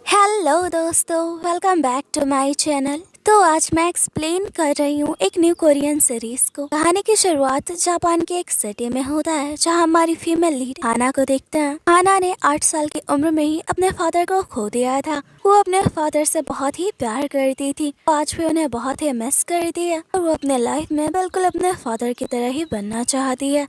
Hello दोस्तों, welcome back to my channel. तो आज मैं एक्सप्लेन कर रही हूँ एक न्यू कोरियन सीरीज को। कहानी की शुरुआत जापान के एक सिटी में होता है, जहाँ हमारी फीमेल लीड हाना को देखते हैं। हाना ने 8 साल की उम्र में ही अपने फादर को खो दिया था। वो अपने फादर से बहुत ही प्यार करती थी, आज भी उन्हें बहुत ही मिस करती है और वो अपने लाइफ में बिल्कुल अपने फादर की तरह ही बनना चाहती है।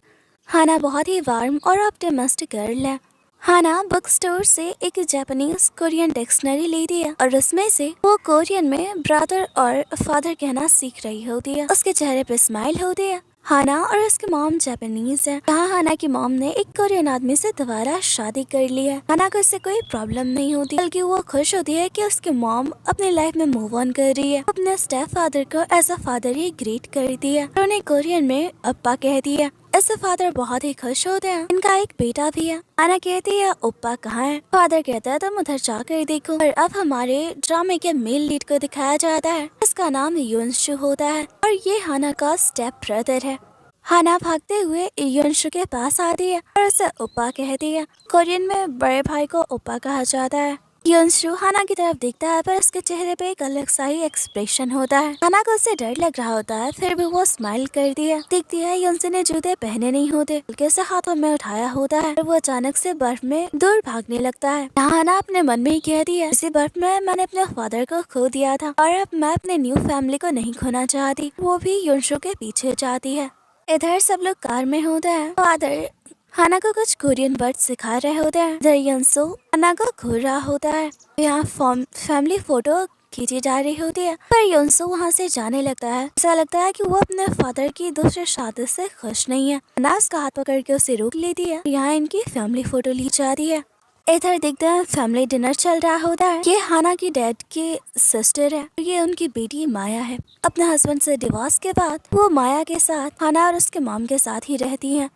हाना बहुत ही वार्म और ऑप्टिमिस्टिक गर्ल है। हाना बुक स्टोर से एक जापानीज कोरियन डिक्शनरी लेती है और उसमें से वो कोरियन में ब्रदर और फादर कहना सीख रही होती है। उसके चेहरे पे स्माइल होती है। हाना और उसकी मॉम जापानीज है। यहाँ हाना की मॉम ने एक कोरियन आदमी से दोबारा शादी कर ली है। हाना को इससे कोई प्रॉब्लम नहीं होती, बल्कि वो खुश होती है कि उसकी मॉम अपनी लाइफ में मूव ऑन कर रही है। अपने स्टेप फादर को एज अ फादर ही ग्रीट करती है और उन्हें कोरियन में अप्पा कहती है। इससे फादर बहुत ही खुश होते हैं। इनका एक बेटा भी है। हाना कहती है ओप्पा कहाँ है। फादर कहता है तुम उधर जाकर देखो। और अब हमारे ड्रामे के मेल लीड को दिखाया जाता है। इसका नाम युनशु होता है और ये हाना का स्टेप ब्रदर है। हाना भागते हुए युनशु के पास आती है और उसे ओप्पा कहती है। कोरियन में बड़े भाई को ओप्पा कहा जाता है। युनशु हाना की तरफ देखता है, पर उसके चेहरे पे एक अलग सा ही एक्सप्रेशन होता है। हाना को उससे डर लग रहा होता है, फिर भी वो स्माइल करती है। देखती है युनशु ने जूते पहने नहीं होते, बल्कि उसे हाथों में उठाया होता है और वो अचानक से बर्फ में दूर भागने लगता है। हाना अपने मन में ही कहती है, इसी बर्फ में मैंने अपने फादर को खो दिया था और अब मैं अपने न्यू फैमिली को नहीं खोना चाहती। वो भी युनशु के पीछे जाती है। इधर सब लोग कार में होते हैं। फादर हाना को कुछ कोरियन वर्ड सिखा रहे होते हैं। इधर युनशु हाना को घूर रहा होता है। यहाँ फैमिली फोटो खींची जा रही होती है, पर युनशु वहाँ से जाने लगता है। ऐसा लगता है कि वो अपने फादर की दूसरे शादी से खुश नहीं है। हाना उसका हाथ पकड़ के उसे रोक लेती है। यहाँ इनकी फैमिली फोटो ली जाती है। इधर देखते हैं फैमिली डिनर चल रहा होता है। ये हाना की डैड की सिस्टर है। ये उनकी बेटी माया है। अपने हस्बैंड से डिवोर्स के बाद वो माया के साथ हाना और उसके मॉम के साथ ही रहती हैं।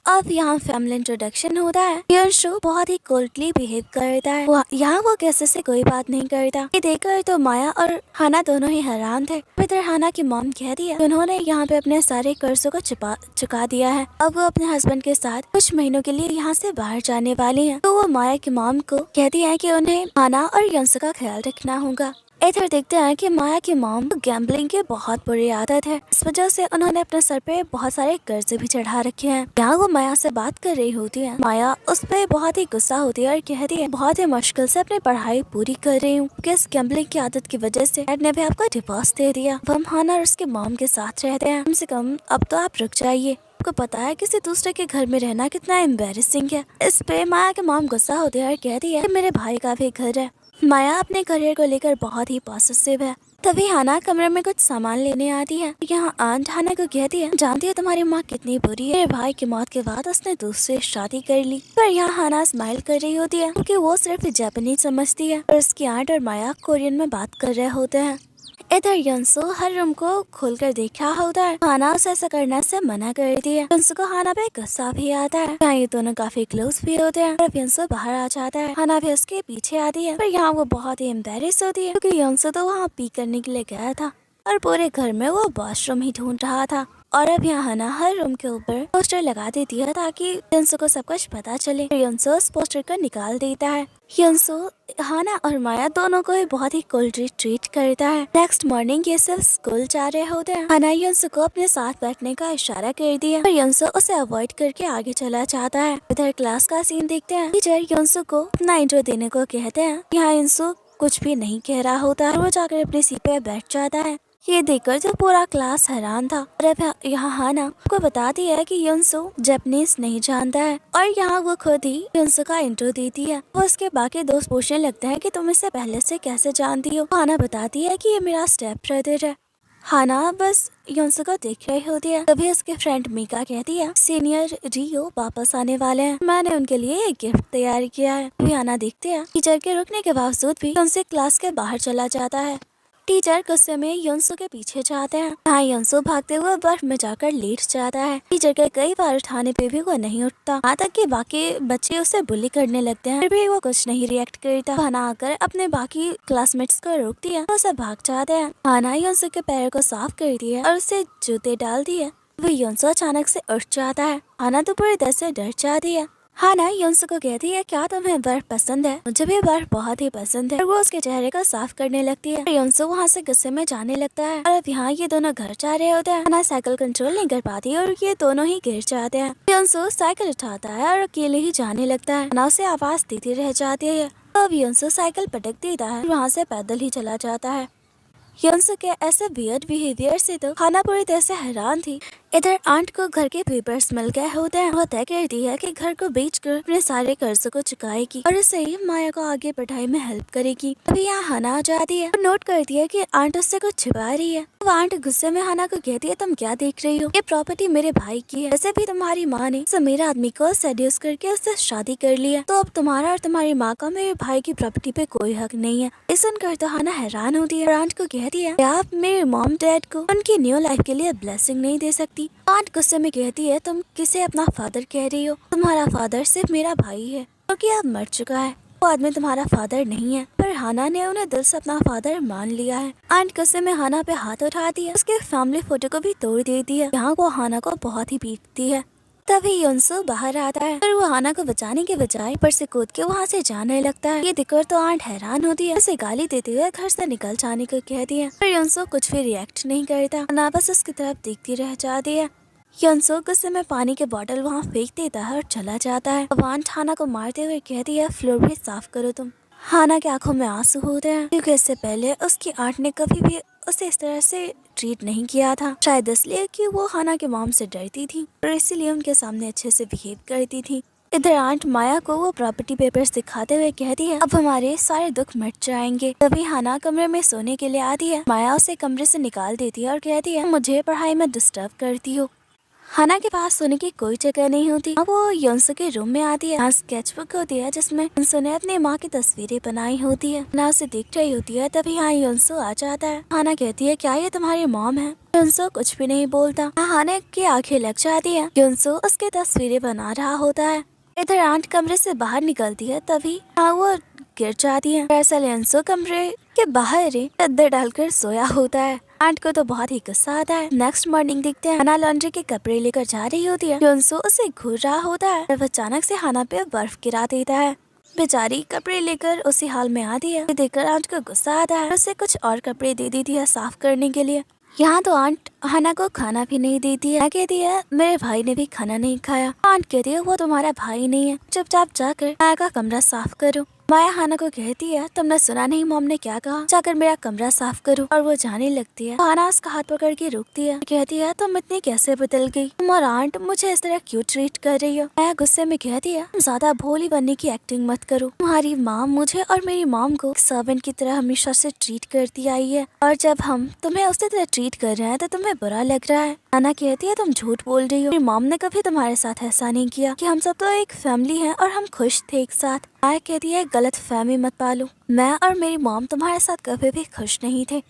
अब यहाँ फैमिली इंट्रोडक्शन होता है। युनशु बहुत ही कोल्डली बिहेव करता है। यहाँ वो किसी से कोई बात नहीं करता। ये देखकर तो माया और हाना दोनों ही हैरान थे। इधर हाना की मॉम कहती है उन्होंने यहाँ पे अपने सारे कर्जों को चुका दिया है। अब वो अपने हस्बैंड के साथ कुछ महीनों के लिए यहाँ से बाहर जाने वाली है। तो वो माया की मॉम को कहती है कि उन्हें हाना और युनशु का ख्याल रखना होगा। इधर देखते हैं कि माया की मॉम को गैम्बलिंग की बहुत बुरी आदत है। इस वजह से उन्होंने अपने सर पे बहुत सारे कर्जे भी चढ़ा रखे हैं। यहाँ वो माया से बात कर रही होती है। माया उस पे बहुत ही गुस्सा होती है और कहती है बहुत ही मुश्किल से अपनी पढ़ाई पूरी कर रही हूँ, क्योंकि इस गैम्बलिंग की आदत की वजह से डैड ने भी आपको डिवोर्स दे दिया। अब हम हाना और उसके मॉम के साथ रहते हैं। कम से कम अब तो आप रुक जाइए। आपको पता है किसी दूसरे के घर में रहना कितना एम्बेरसिंग है। इस पे माया के मॉम गुस्सा होती है और कहती है कि मेरे भाई का भी घर है। माया अपने करियर को लेकर बहुत ही पॉजिटिव है। तभी हाना कमरे में कुछ सामान लेने आती है। यहाँ आंट हाना को कहती है जानती है तुम्हारी माँ कितनी बुरी है। मेरे भाई की मौत के बाद उसने दूसरे शादी कर ली। पर यहाँ हाना स्माइल कर रही होती है, क्योंकि वो सिर्फ जापानीज समझती है और उसकी आंट और माया कोरियन में बात कर रहे होते हैं। इधर युनशु हर रूम को खोलकर देख रहा होता है। हाना उसे ऐसा करने से मना करती है। युनशु को हाना पे गुस्सा भी आता है। यहाँ ये दोनों काफी क्लोज भी होते हैं। जब युनशु बाहर आ जाता है, हाना भी उसके पीछे आती है। पर यहाँ वो बहुत ही एम्बेरस होती है, क्योंकि युनशु तो वहाँ पी करने के लिए गया था और पूरे घर में वो वॉशरूम ही ढूंढ रहा था। और अब यहाँ हाना हर रूम के ऊपर पोस्टर लगा देती है ताकि युनशु को सब कुछ पता चले। युनशु उस पोस्टर को निकाल देता है। युनशु हाना और माया दोनों को ही बहुत ही कोल्डली ट्रीट करता है। नेक्स्ट मॉर्निंग ये सब स्कूल जा रहे होते हैं। हाना युनशु को अपने साथ बैठने का इशारा कर दिया, पर युनशु उसे अवॉइड करके आगे चला जाता है। इधर क्लास का सीन देखते हैं। टीचर युनशु को अपना इंट्रो देने को कहते हैं। यहाँ युनशु कुछ भी नहीं कह रहा होता है। वो जाकर अपनी सीट पे बैठ जाता है। ये देखकर जो पूरा क्लास हैरान था। और अब यहाँ हाना को बताती है कि युनशु जापानीज नहीं जानता है और यहाँ वो खुद ही युनशु का इंट्रो देती है। वो उसके बाकी दोस्त पूछने लगते हैं कि तुम इसे पहले से कैसे जानती हो। हाना बताती है कि ये मेरा स्टेप ब्रदर है। हाना बस युनशु को देख रही होती है। तभी उसके फ्रेंड मीका कहती है सीनियर रियो वापस आने वाले हैं, मैंने उनके लिए एक गिफ्ट तैयार किया है। हाना देखते हैं टीचर के रुकने के बावजूद भी युनशु क्लास के बाहर चला जाता है। टीचर गुस्से में युनशु के पीछे जाते हैं। यहाँ युनशु भागते हुए बर्फ में जाकर लेट जाता है। टीचर के कई बार उठाने पे भी वो नहीं उठता। यहाँ तक कि बाकी बच्चे उसे बुली करने लगते हैं, फिर भी वो कुछ नहीं रिएक्ट करता। हाना आकर अपने बाकी क्लासमेट्स को रोकती है, वो सब भाग जाते हैं। हाना युनशु के पैर को साफ करती है और उसे जूते डालती है। वो युनशु अचानक से उठ जाता है। हाना तो पूरी तरह से डर जाती है। हाना योंसो को कहती है क्या तुम्हें बर्फ पसंद है? मुझे भी बर्फ बहुत ही पसंद है। और वो उसके चेहरे को साफ करने लगती है। योंसो वहाँ से गुस्से में जाने लगता है और अब यहाँ ये दोनों घर जा रहे होते हैं। हाना साइकिल कंट्रोल नहीं कर पाती और ये दोनों ही गिर जाते हैं। योंसो साइकिल उठाता है और अकेले ही जाने लगता है। हाना उसे आवाज देती रह जाती है। तो अब योंसो साइकिल पटक देता है और वहाँ से पैदल ही चला जाता है। योंसो के ऐसे वियर्ड बिहेवियर से तो हाना पूरी तरह से हैरान थी। इधर आंट को घर के पेपर्स मिल गए होते हैं। वो तय करती है कि घर को बेचकर अपने सारे कर्जों को चुकाएगी और उससे ही माया को आगे पढ़ाई में हेल्प करेगी। अभी यहाँ हाना आ जाती है और नोट करती है कि आंट उससे कुछ छिपा रही है। वो आंट गुस्से में हाना को कहती है तुम क्या देख रही हो? ये प्रॉपर्टी मेरे भाई की है। वैसे भी तुम्हारी माँ ने समीर आदमी को सेड्यूस करके उससे शादी कर लिया, तो अब तुम्हारा और तुम्हारी माँ का मेरे भाई की प्रॉपर्टी पे कोई हक नहीं है। ये सुनकर तो हाना हैरान होती है और आंट को कहती है आप मेरे मॉम डैड को उनकी न्यू लाइफ के लिए ब्लेसिंग नहीं दे सकती। आंट गुस्से में कहती है तुम किसे अपना फादर कह रही हो? तुम्हारा फादर सिर्फ मेरा भाई है क्योंकि अब मर चुका है। वो आदमी तुम्हारा फादर नहीं है। पर हाना ने उन्हें दिल से अपना फादर मान लिया है। आंट गुस्से में हाना पे हाथ उठाती है, उसके फैमिली फोटो को भी तोड़ देती है। यहाँ वो हाना को बहुत ही पीटती है। तभी योंसो बाहर आता है पर वो हाना को बचाने के बजाय ऊपर से कूद के वहाँ से जाने लगता है। ये देखकर तो आंट हैरान होती है, उसे गाली देते हुए घर से निकल जाने को कहती है। पर योंसो कुछ भी रिएक्ट नहीं करता, हाना बस उसकी तरफ देखती रह जाती है। योंसो गुस्से में पानी के बोतल वहाँ फेंक देता है और चला जाता है। अब आंट हाना को मारते हुए कहती है फ्लोर भी साफ करो तुम। हाना की आंखों में आंसू होते हैं क्योंकि इससे पहले उसकी आंट ने कभी भी उसे इस तरह से ट्रीट नहीं किया था। शायद इसलिए कि वो हाना के मॉम से डरती थी और इसीलिए उनके सामने अच्छे से बिहेव करती थी। इधर आंट माया को वो प्रॉपर्टी पेपर्स दिखाते हुए कहती है अब हमारे सारे दुख मिट जाएंगे। तभी हाना कमरे में सोने के लिए आती है। माया उसे कमरे से निकाल देती है और कहती है मुझे पढ़ाई में डिस्टर्ब करती हो। हाना के पास सोने की कोई जगह नहीं होती। अब वो योंसो के रूम में आती है। यहाँ स्केचबुक होती है जिसमें योंसो ने अपनी माँ की तस्वीरें बनाई होती है। हाना उसे देख रही होती है, तभी यहाँ योंसो आ जाता है। हाना कहती है क्या ये तुम्हारी मॉम है? योंसो कुछ भी नहीं बोलता। हाना की आंखें लग जाती है। योंसो उसकी तस्वीरें बना रहा होता है। इधर आंट कमरे से बाहर निकलती है, तभी वो गिर जाती है। दरअसल योंसो कमरे के बाहर चादर डालकर सोया होता है। आंट को तो बहुत ही गुस्सा आता है। नेक्स्ट मॉर्निंग देखते हैं हाना लॉन्ड्री के कपड़े लेकर जा रही होती है। योंसो उसे घूर रहा होता है और अचानक से हाना पे बर्फ गिरा देता है। बेचारी कपड़े लेकर उसी हाल में आती है। देखकर आंट को गुस्सा आता है, उसे कुछ और कपड़े दे देती है साफ करने के लिए। यहाँ तो आंट हाना को खाना भी नहीं देती है। कहती है मेरे भाई ने भी खाना नहीं खाया। आंट कहती है वो तुम्हारा भाई नहीं है, चुपचाप जाकर माया का कमरा साफ करो। माया हाना को कहती है तुमने सुना नहीं मॉम ने क्या कहा? जाकर मेरा कमरा साफ करो। और वो जाने लगती है। हाना उसका हाथ पकड़ के रोकती है, कहती है तुम इतनी कैसे बदल गई? तुम और आंट मुझे इस तरह क्यों ट्रीट कर रही हो? माया गुस्से में कहती है तुम ज्यादा भोली बनने की एक्टिंग मत करो। तुम्हारी माँ मुझे और मेरी मॉम को सर्वेंट की तरह हमेशा से ट्रीट करती आई है और जब हम तुम्हें उसी तरह ट्रीट कर रहे हैं तो तुम्हें बुरा लग रहा है। हाना कहती है तुम झूठ बोल रही हो। मेरी मॉम ने कभी तुम्हारे साथ ऐसा नहीं किया कि हम सब तो एक फैमिली है और हम खुश थे एक साथ। माया कहती है गलत फहमी मत पालो। मैं और मेरी मॉम तुम्हारे साथ कभी भी खुश नहीं थे।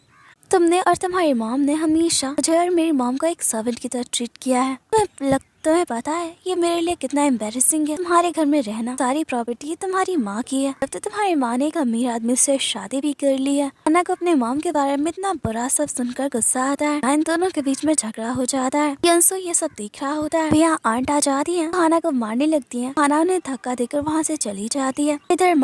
तुमने और तुम्हारी मॉम ने हमेशा मुझे और मेरी मॉम को एक सर्वेंट की तरह ट्रीट किया है। तुम्हें पता है ये मेरे लिए कितना एम्बैरेसिंग है तुम्हारे घर में रहना। सारी प्रॉपर्टी तुम्हारी माँ की है। अब तो तुम्हारी माँ ने एक अमीर आदमी से शादी भी कर ली है। हाना को अपने मॉम के बारे में इतना बुरा सब सुनकर गुस्सा आता है। इन दोनों के बीच में झगड़ा हो जाता है। योंसो ये सब देख रहा होता है। यहाँ आंट आ जाती है, हाना को मारने लगती है। हाना उन्हें धक्का देकर वहाँ से चली जाती है। इधर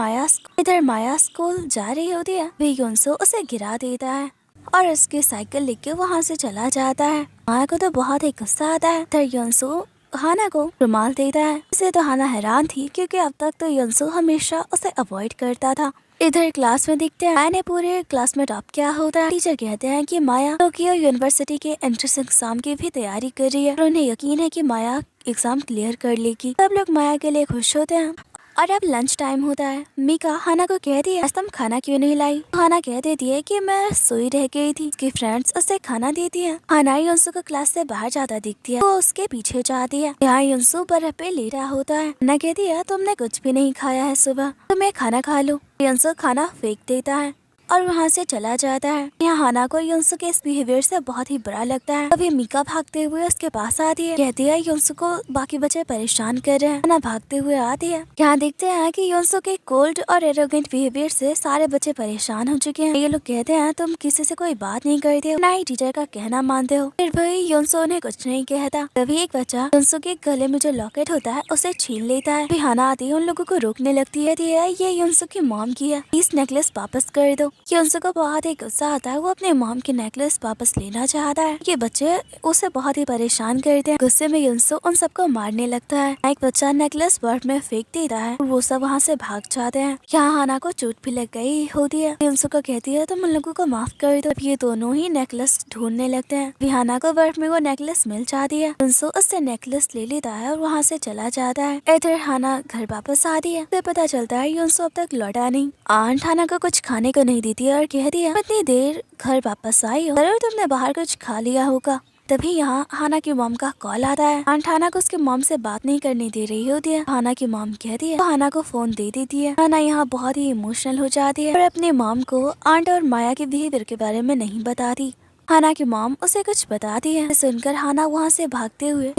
माया स्कूल जा रही होती है। वे योंसो उसे गिरा देता है और उसकी साइकिल लेके वहाँ से चला जाता है। माया को तो बहुत ही गुस्सा आता है। इधर योंसो हाना को रुमाल देता है। इसे तो हाना हैरान थी क्योंकि अब तक तो योंसो हमेशा उसे अवॉइड करता था। इधर क्लास में देखते हैं माया ने पूरे क्लास में टॉप किया होता है। टीचर कहते हैं कि माया टोक्यो यूनिवर्सिटी के एंट्रेंस एग्जाम की भी तैयारी कर रही है और उन्हें यकीन है कि माया एग्जाम क्लियर कर लेगी। सब लोग माया के लिए खुश होते हैं। और अब लंच टाइम होता है। मिका हाना को कहती है आज तुम खाना क्यों नहीं लाई? हाना कह देती है कि मैं सोई रह गई थी। उसकी फ्रेंड्स उसे खाना देती है। हाना योंसो को क्लास से बाहर जाता दिखती है, वो उसके पीछे जाती है। यहाँ योंसो बर्फ पे लेटा होता है। हाना कहती है तुमने कुछ भी नहीं खाया है सुबह, तुम्हें खाना खा लो। योंसो खाना फेंक देता है। और वहाँ से चला जाता है। यहाँ हाना को योंसो के इस बिहेवियर से बहुत ही बुरा लगता है। अभी मीका भागते हुए उसके पास आती है, कहती है योंसो को बाकी बच्चे परेशान कर रहे हैं। हाना भागते हुए आती है। यहाँ देखते हैं कि योंसो के कोल्ड और एरोगेंट बिहेवियर से सारे बच्चे परेशान हो चुके हैं। ये लोग कहते हैं तुम किसी से कोई बात नहीं करते हो, ना ही टीचर का कहना मानते हो। फिर भाई योंसो उन्हें कुछ नहीं कहता। तभी एक बच्चा योंसो के गले में जो लॉकेट होता है उसे छीन लेता है। फिर हाना आती है, उन लोगों को रोकने लगती है, ये योंसो की मॉम की है, इस नेकलेस वापस कर दो। योंसो को बहुत ही गुस्सा आता है, वो अपने मॉम की नेकलेस वापस लेना चाहता है। ये बच्चे उसे बहुत ही परेशान करते हैं। गुस्से में योंसो उन सबको मारने लगता है। एक बच्चा नेकलेस बर्फ में फेंक देता है, वो सब वहाँ से भाग जाते हैं। यहाँ हाना को चोट भी लग गई होती है। योंसो को कहती है तुम उन लोगों को माफ कर दो। ये दोनों ही नेकलेस ढूंढने लगते हैं। हाना को बर्फ में वो नेकलेस मिल जाती है। योंसो उससे नेकलेस ले लेता है और वहाँ से चला जाता है। इधर हाना घर वापस आती है। फिर पता चलता है योंसो अब तक लौटा नहीं। आंट हाना को कुछ खाने को नहीं देती है और कहती है इतनी देर घर वापस आई हो, जरूर तुमने बाहर कुछ खा लिया होगा। तभी यहाँ हाना की मॉम का कॉल आता है। आंट हाना को उसके मॉम से बात नहीं करने दे रही होती है। हाना की मॉम कहती है तो हाना को फोन दे देती है। हाना यहाँ बहुत ही इमोशनल हो जाती है और अपने मॉम को आंट और माया के बिहेवियर के बारे में नहीं बताती। हाना की मॉम उसे कुछ बताती है। सुनकर हाना वहाँ से भागते हुए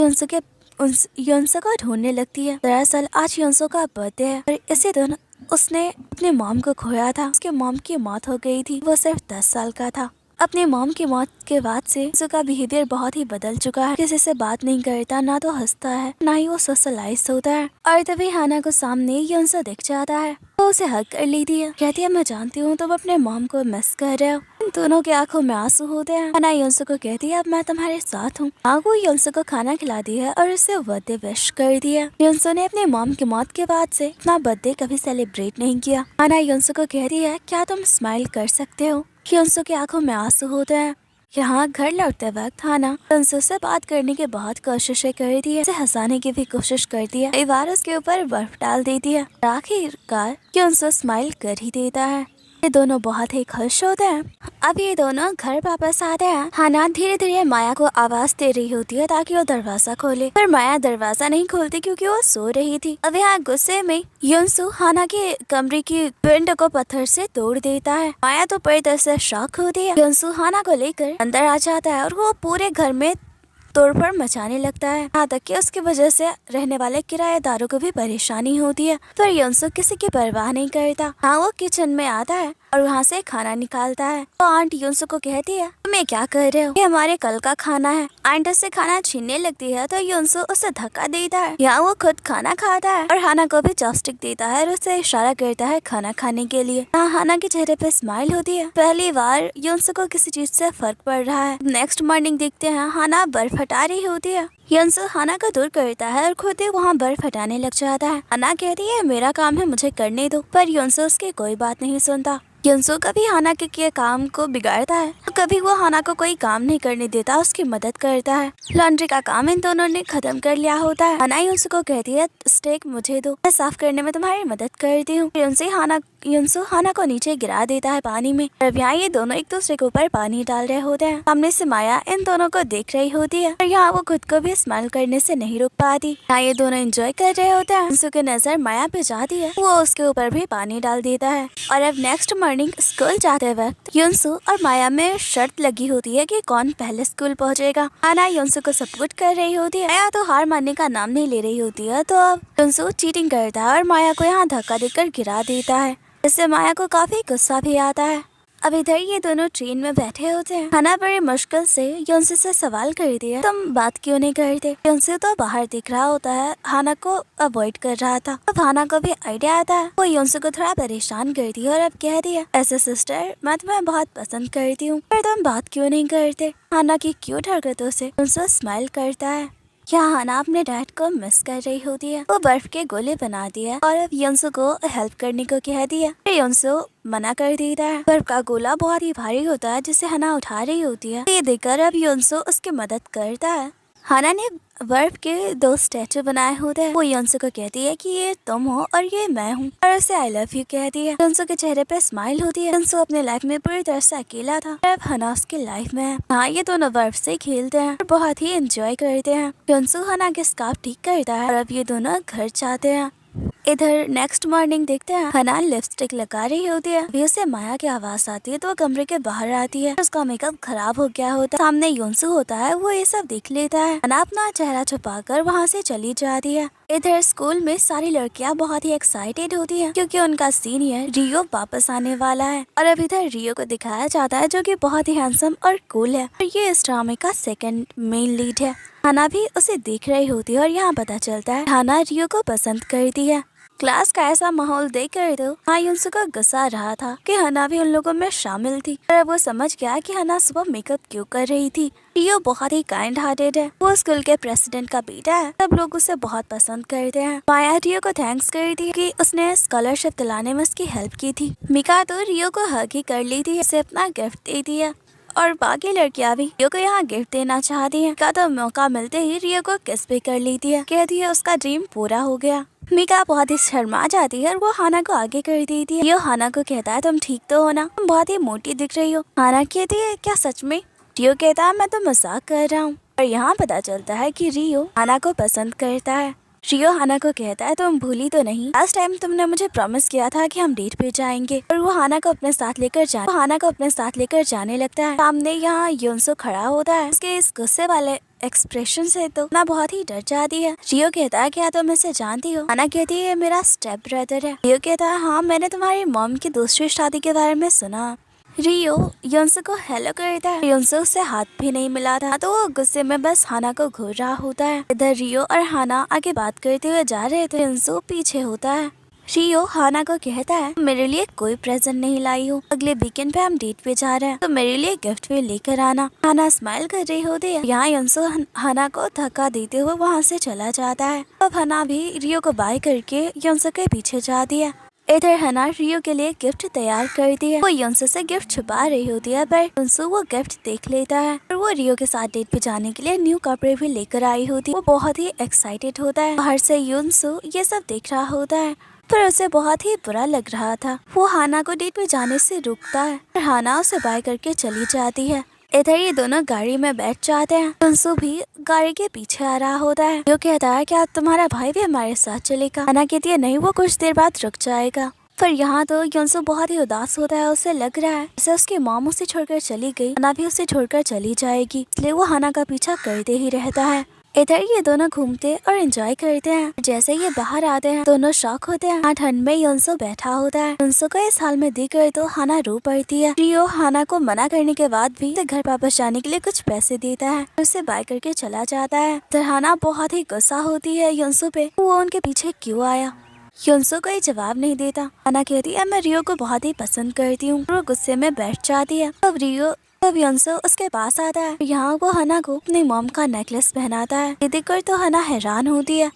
योंसो को ढूंढने लगती है। दरअसल आज योंसो का बर्थडे है और इसी दिन उसने अपने मॉम को खोया था। उसके मॉम की मौत हो गई थी। वो सिर्फ 10 साल का था। अपनी मॉम की मौत के बाद से उसका बिहेवियर बहुत ही बदल चुका है। किसी से बात नहीं करता, ना तो हंसता है, ना ही वो सोशलाइज होता है। और तभी हाना को सामने योंसो दिख जाता है। वो उसे हक कर लेती है, कहती है मैं जानती हूँ तुम अपने मॉम को मिस कर रहे हो। इन दोनों की आंखों में आंसू होते हैं। हाना योंसो को कहती है अब मैं तुम्हारे साथ हूँ। वो योंसो को खाना खिला दिया और उसे बर्थडे विश कर दिया। योंसो ने अपने मॉम की मौत के बाद से अपना बर्थडे कभी सेलिब्रेट नहीं किया। हाना योंसो को कहती है क्या तुम स्माइल कर सकते हो। योंसो की आंखों में आंसू होते हैं। यहाँ घर लौटते वक्त हाना योंसो से बात करने की बहुत कोशिशें करती है, उसे हंसाने की भी कोशिश करती है, कई बार उसके ऊपर बर्फ डाल देती है। आखिरकार योंसो स्माइल कर ही देता है। ये दोनों बहुत ही खुश होते हैं। अब ये दोनों घर वापस आते हैं। हाना धीरे धीरे माया को आवाज दे रही होती है ताकि वो दरवाजा खोले, पर माया दरवाजा नहीं खोलती क्योंकि वो सो रही थी। अब यहाँ गुस्से में योंसो हाना के कमरे की विंडो को पत्थर से तोड़ देता है। माया तो पूरी तरह से शॉक होती है। योंसो हाना को लेकर अंदर आ जाता है और वो पूरे घर में तोड़फोड़ मचाने लगता है, यहाँ तक कि उसकी वजह से रहने वाले किराएदारों को भी परेशानी होती है। पर योंसो किसी की परवाह नहीं करता। हाँ वो किचन में आता है और वहाँ से खाना निकालता है। तो आंट योंसो को कहती है तुम ये क्या कर रहे हो, ये हमारे कल का खाना है। आंट उससे खाना छीनने लगती है तो योंसो उसे धक्का देता है। यहाँ वो खुद खाना खाता है और हाना को भी चॉपस्टिक देता है और उसे इशारा करता है खाना खाने के लिए। यहाँ हाना के चेहरे पे स्माइल होती है। पहली बार योंसो को किसी चीज से फर्क पड़ रहा है। नेक्स्ट मॉर्निंग देखते हैं हाना बर्फ हटा रही होती है। योंसो हाना को दूर करता है और खुद ही वहाँ बर्फ हटाने लग जाता है। हाना कहती है मेरा काम है, मुझे करने दो, पर योंसो उसकी कोई बात नहीं सुनता। योंसो कभी हाना के किए काम को बिगाड़ता है तो कभी वो हाना को कोई काम नहीं करने देता, उसकी मदद करता है। लॉन्ड्री का काम इन दोनों ने खत्म कर लिया होता है। हाना योंसो को कहती है स्टेक मुझे दो, मैं साफ करने में तुम्हारी मदद करती हूँ। योंसो हाना को नीचे गिरा देता है पानी में। अब यहाँ ये दोनों एक दूसरे के ऊपर पानी डाल रहे होते हैं। सामने से माया इन दोनों को देख रही होती है और यहाँ वो खुद को भी स्माइल करने से नहीं रुक पाती। यहाँ ये दोनों एंजॉय कर रहे होते हैं। योंसो की नजर माया पे जाती है, वो उसके ऊपर भी पानी डाल देता है। और अब नेक्स्ट मॉर्निंग स्कूल जाते वक्त योंसो और माया में शर्त लगी होती है कि कौन पहले स्कूल पहुँचेगा। हाना योंसो को सपोर्ट कर रही होती है। माया तो हार मानने का नाम नहीं ले रही होती है, तो अब योंसो चीटिंग करता है और माया को यहाँ धक्का देकर गिरा देता है। इससे माया को काफी गुस्सा भी आता है। अब इधर ये दोनों ट्रेन में बैठे होते हैं। हाना बड़ी मुश्किल से योंसो से सवाल करती है तुम बात क्यों नहीं करते। योंसो तो बाहर दिख रहा होता है, हाना को अवॉइड कर रहा था। अब हाना को भी आइडिया आता है, वो योंसो को थोड़ा परेशान करती है और अब कहती है ऐसे सिस्टर मैं तुम्हें बहुत पसंद करती हूँ, पर तुम बात क्यों नहीं करते। हाना की क्यूट हरकतों से योंसो स्माइल करता है। यहाँ हाना अपने डैड को मिस कर रही होती है। वो बर्फ के गोले बनाती है और अब योंसो को हेल्प करने को कहती है। योंसो मना कर देता है। बर्फ का गोला बहुत ही भारी होता है जिसे हाना उठा रही होती है। ये देखकर अब योंसो उसकी मदद करता है। हाना ने बर्फ के 2 स्टैचू बनाए होते हैं। वो योंसो को कहती है कि ये तुम हो और ये मैं हूँ, और उसे आई लव यू कहती है। योंसो के चेहरे पे स्माइल होती है। योंसो अपने लाइफ में पूरी तरह से अकेला था, अब हाना उसकी लाइफ में है। हाँ ये दोनों बर्फ से खेलते हैं और बहुत ही एंजॉय करते हैं। योंसो हाना के स्कार्फ ठीक करता है और अब ये दोनों घर जाते हैं। इधर नेक्स्ट मॉर्निंग देखते हैं हना लिपस्टिक लगा रही होती है, अभी उसे माया की आवाज आती है तो वो कमरे के बाहर आती है। उसका मेकअप खराब हो गया होता है, सामने योंसू होता है, वो ये सब देख लेता है। हना अपना चेहरा छुपाकर वहाँ से चली जाती है। इधर स्कूल में सारी लड़कियां बहुत ही एक्साइटेड होती हैं क्योंकि उनका सीनियर रियो वापस आने वाला है। और अब इधर रियो को दिखाया जाता है जो कि बहुत ही हैंडसम और कूल है और ये इस ड्रामे का सेकंड मेन लीड है। हना भी उसे देख रही होती है और यहाँ पता चलता है हना रियो को पसंद करती है। क्लास का ऐसा माहौल देख कर तो हाँ योंसू को गुस्सा आ रहा था कि हना भी उन लोगों में शामिल थी और वो समझ गया कि हना सुबह मेकअप क्यों कर रही थी। रियो बहुत ही काइंड हार्टेड है, वो स्कूल के प्रेसिडेंट का बेटा है, सब लोग उसे बहुत पसंद करते हैं। माया रियो को थैंक्स कर रही थी कि उसने स्कॉलरशिप दिलाने में उसकी हेल्प की थी। मिका तो रियो को हग ही कर ली थी, उसे अपना गिफ्ट दे दिया और बाकी लड़कियां भी रियो को यहाँ गिफ्ट देना चाहती हैं। का तो मौका मिलते ही रियो को किस भी कर लेती है, कहती है उसका ड्रीम पूरा हो गया। मिका बहुत ही शर्मा जाती है और वो हाना को आगे कर देती है। रियो हाना को कहता है तुम ठीक तो हो ना, तुम बहुत ही मोटी दिख रही हो। हाना कहती है क्या सच में? रियो कहता है मैं तो मजाक कर रहा हूँ। और यहाँ पता चलता है कि रियो हाना को पसंद करता है। रियो हाना को कहता है तुम भूली तो नहीं, लास्ट टाइम तुमने मुझे प्रॉमिस किया था कि हम डेट पे जाएंगे। और वो हाना को अपने साथ लेकर जाने लगता है। सामने यहाँ योंसू खड़ा होता है, उसके इस गुस्से वाले एक्सप्रेशन से तो ना बहुत ही डर जाती है। रियो कहता है क्या तुम इसे जानती हो? हाना कहती है मेरा स्टेप ब्रदर है। रियो कहता है हाँ मैंने तुम्हारी मॉम की दूसरी शादी के बारे में सुना। रियो योंसू को हेलो करता है, योंसू उससे हाथ भी नहीं मिलाता तो वो गुस्से में बस हाना को घूर रहा होता है। इधर रियो और हाना आगे बात करते हुए जा रहे थे, योंसू पीछे होता है। रियो हाना को कहता है मेरे लिए कोई प्रेजेंट नहीं लाई हो, अगले वीकेंड पे हम डेट पे जा रहे हैं तो मेरे लिए गिफ्ट भी लेकर आना। हाना स्माइल कर रही होती है। यहाँ योंसू हाना को धक्का देते हुए वहाँ से चला जाता है। अब हाना भी रियो को बाय करके योंसू के पीछे जाती है। इधर हना रियो के लिए गिफ्ट तैयार करती है, वो योंसू से गिफ्ट छुपा रही होती है पर योंसू वो गिफ्ट देख लेता है और वो रियो के साथ डेट पे जाने के लिए न्यू कपड़े भी लेकर आई होती है। वो बहुत ही एक्साइटेड होता है। बाहर से योंसू ये सब देख रहा होता है पर उसे बहुत ही बुरा लग रहा था। वो हाना को डेट पे जाने से रोकता है और हाना उसे बाय करके चली जाती है। इधर ये दोनों गाड़ी में बैठ जाते हैं। योंसू भी गाड़ी के पीछे आ रहा होता है। यो कहता है क्या तुम्हारा भाई भी हमारे साथ चलेगा? हाना कहती है नहीं, वो कुछ देर बाद रुक जाएगा। पर यहाँ तो योंसू बहुत ही उदास होता है, उसे लग रहा है जैसे उसकी मॉम उसे छोड़कर चली गई, हाना भी उसे छोड़कर चली जाएगी, इसलिए वो हाना का पीछा करते ही रहता है। इधर ये दोनों घूमते और एंजॉय करते हैं। जैसे ये बाहर आते हैं दोनों शॉक होते हैं। यहाँ ठंड में योंसू बैठा होता है। योंसू को इस हाल में देखकर तो हाना रो पड़ती है। रियो हाना को मना करने के बाद भी उसे घर वापस जाने के लिए कुछ पैसे देता है, उसे बाय करके चला जाता है। इधर हाना बहुत ही गुस्सा होती है योंसू पे, वो उनके पीछे क्यों आया। योंसू कोई जवाब नहीं देता। हाना कहती है मैं रियो को बहुत ही पसंद करती हूँ। वो गुस्से में बैठ जाती है। तब योंसू उसके पास आता है। यहाँ वो हाना को अपनी मॉम का नेकलेस पहनाता है। ये देखकर तो हाना हैरान होती है,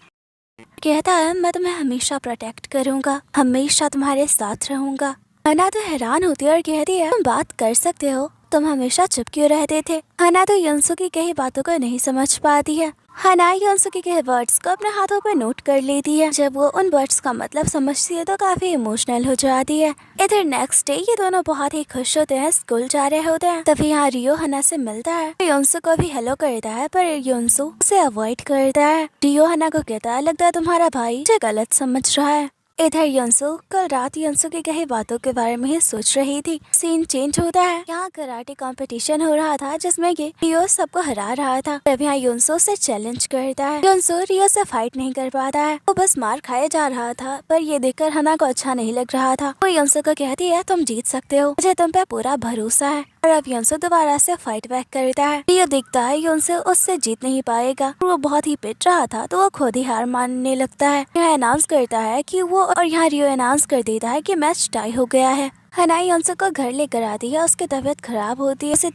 कहता है मैं तुम्हें हमेशा प्रोटेक्ट करूँगा, हमेशा तुम्हारे साथ रहूँगा। हाना तो हैरान होती है और कहती है तुम बात कर सकते हो, तुम हमेशा चुप क्यों रहते थे। हाना तो योंसू की कही बातों को नहीं समझ पाती है। हाना योंसू के कहे वर्ड्स को अपने हाथों पर नोट कर लेती है। जब वो उन वर्ड्स का मतलब समझती है तो काफी इमोशनल हो जाती है। इधर नेक्स्ट डे ये दोनों बहुत ही खुश होते हैं, स्कूल जा रहे होते हैं। तभी यहाँ रियो हाना से मिलता है, योंसू को भी हेलो करता है पर योंसू उसे अवॉइड करता है। रियो हाना को कहता है लगता है तुम्हारा भाई मुझे गलत समझ रहा है। इधर योंसू कल रात योंसू की कही बातों के बारे में ही सोच रही थी। सीन चेंज होता है, यहाँ कराटे कंपटीशन हो रहा था जिसमें कि रियो सबको हरा रहा था। तब यहाँ योंसू से चैलेंज करता है। योंसू रियो से फाइट नहीं कर पाता है, वो बस मार खाए जा रहा था। पर ये देखकर हाना को अच्छा नहीं लग रहा था। वो योंसू को कहती है तुम जीत सकते हो, मुझे तुम पे पूरा भरोसा है। और अब योंसू दोबारा से फाइट बैक करता है। रियो देखता है योंसू उससे जीत नहीं पाएगा, वो बहुत ही पिट रहा था तो वो खुद ही हार मानने लगता है। यह अनाउंस करता है कि वो और यहाँ रियो अनाउंस कर देता है कि मैच टाई हो गया है। हाना योंसू को घर लेकर आती है, उसकी तबीयत खराब होती है, उसे